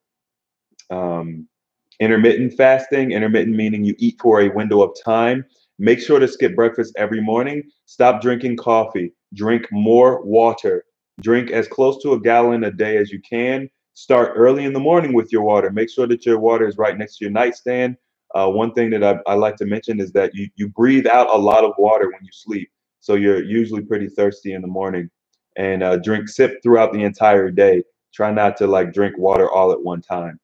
intermittent fasting. Intermittent meaning you eat for a window of time. Make sure to skip breakfast every morning. Stop drinking coffee. Drink more water. Drink as close to a gallon a day as you can. Start early in the morning with your water. Make sure that your water is right next to your nightstand. One thing that I like to mention is that you breathe out a lot of water when you sleep. So you're usually pretty thirsty in the morning. And sip throughout the entire day. Try not to like drink water all at one time.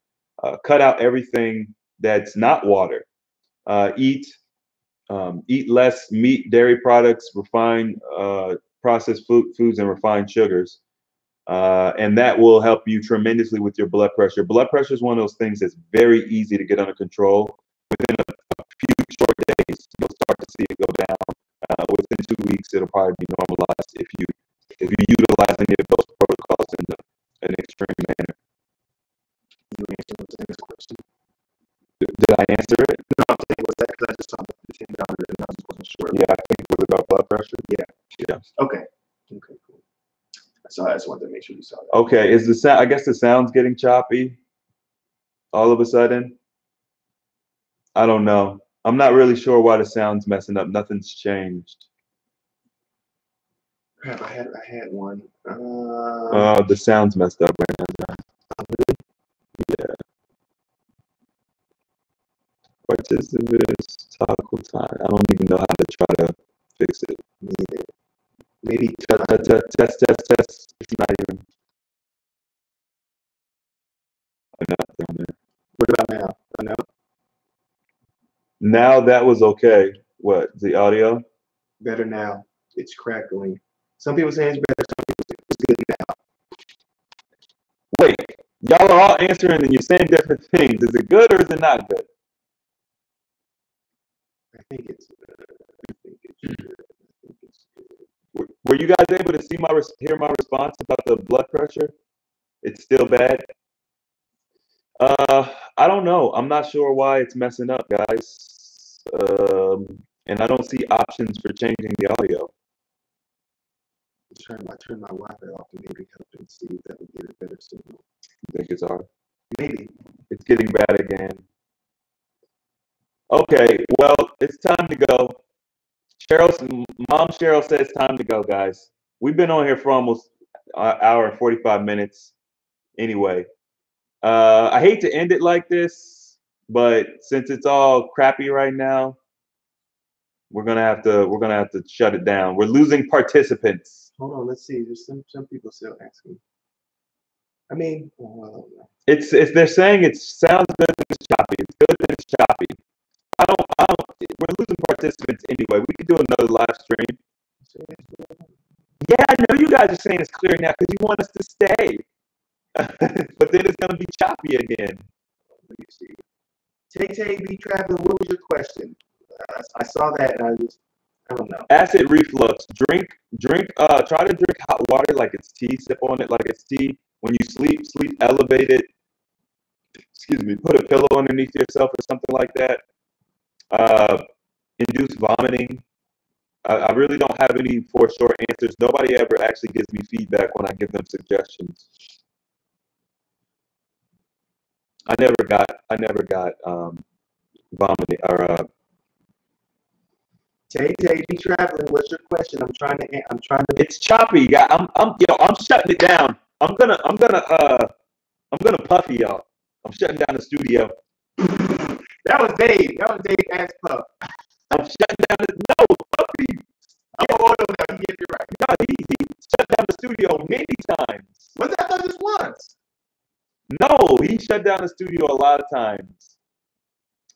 Cut out everything that's not water. Eat less meat, dairy products, refined processed foods, and refined sugars. And that will help you tremendously with your blood pressure. Blood pressure is one of those things that's very easy to get under control. Within a few short days, you'll start to see it go down. Within 2 weeks, it'll probably be normalized if you utilize any of those protocols in an extreme manner. You answered the next question. Did I answer it? No, I'm saying was that because I just saw the $10 and I just wasn't sure. Yeah, I think it was about blood pressure. Yeah. Okay, cool. I just wanted to make sure you saw that. Okay, is the sound? I guess the sound's getting choppy. All of a sudden, I don't know. I'm not really sure why the sound's messing up. Nothing's changed. Crap, I had one. The sound's messed up right now. Yeah. Participants toggle time. I don't even know how to try to fix it. Neither. Maybe test. It's not even. Not down there. What about now? No. Now that was okay. What, the audio? Better now. It's crackling. Some people say it's better. Some people say it's good now. Wait, y'all are all answering and you're saying different things. Is it good or is it not good? I think it's good. Were you guys able to hear my response about the blood pressure? It's still bad. I don't know. I'm not sure why it's messing up, guys. And I don't see options for changing the audio. Turn my Wi-Fi off to maybe help and see if that would get a better signal. You think it's hard? Maybe. It's getting bad again. Okay, well, it's time to go. Mom Cheryl says it's time to go, guys. We've been on here for almost an hour and 45 minutes. Anyway, I hate to end it like this, but since it's all crappy right now, we're gonna have to shut it down. We're losing participants. Hold on, let's see. There's some people still asking. I mean, well, It's they're saying it sounds good and it's choppy. It's good and it's choppy. I don't. We're losing participants anyway. We could do another live stream. Yeah, I know you guys are saying it's clear now because you want us to stay, but then it's gonna be choppy again. let me see. Tay be traveling. What was your question? I saw that and I don't know. Acid reflux. Drink. Try to drink hot water like it's tea. Sip on it like it's tea. When you sleep elevated. Excuse me. Put a pillow underneath yourself or something like that. Induce vomiting. I really don't have any for sure answers. Nobody ever actually gives me feedback when I give them suggestions. I never got vomiting or Tay be traveling. What's your question? I'm trying to. It's choppy. I'm shutting it down. I'm gonna puffy y'all. I'm shutting down the studio. That was Dave. That was Dave as Puff. I'm shutting down no puffy. Oh no, he gave you right. No, he shut down the studio many times. Was that just once? No, he shut down the studio a lot of times.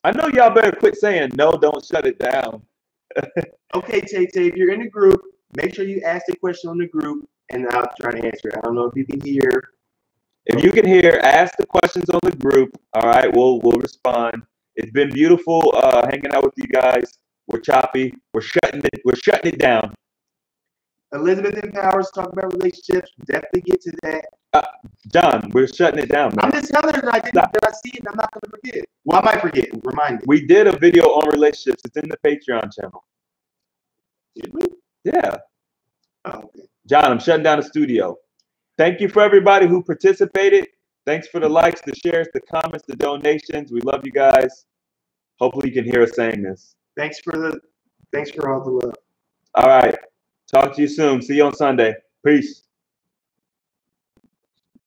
I know y'all better quit saying no, don't shut it down. Okay, Tay, if you're in the group, make sure you ask the question on the group and I'll try to answer it. I don't know if you can hear. If you can hear, ask the questions on the group. All right, we'll respond. It's been beautiful hanging out with you guys. We're choppy. We're shutting it down. Elizabeth Empowers talk about relationships. Definitely get to that. John, we're shutting it down, man. I'm just telling her that I see it and I'm not going to forget. Well, I might forget. Remind me. We did a video on relationships. It's in the Patreon channel. Did we? Yeah. Oh, okay. John, I'm shutting down the studio. Thank you for everybody who participated. Thanks for the likes, the shares, the comments, the donations. We love you guys. Hopefully you can hear us saying this. Thanks for all the love. All right. Talk to you soon. See you on Sunday. Peace.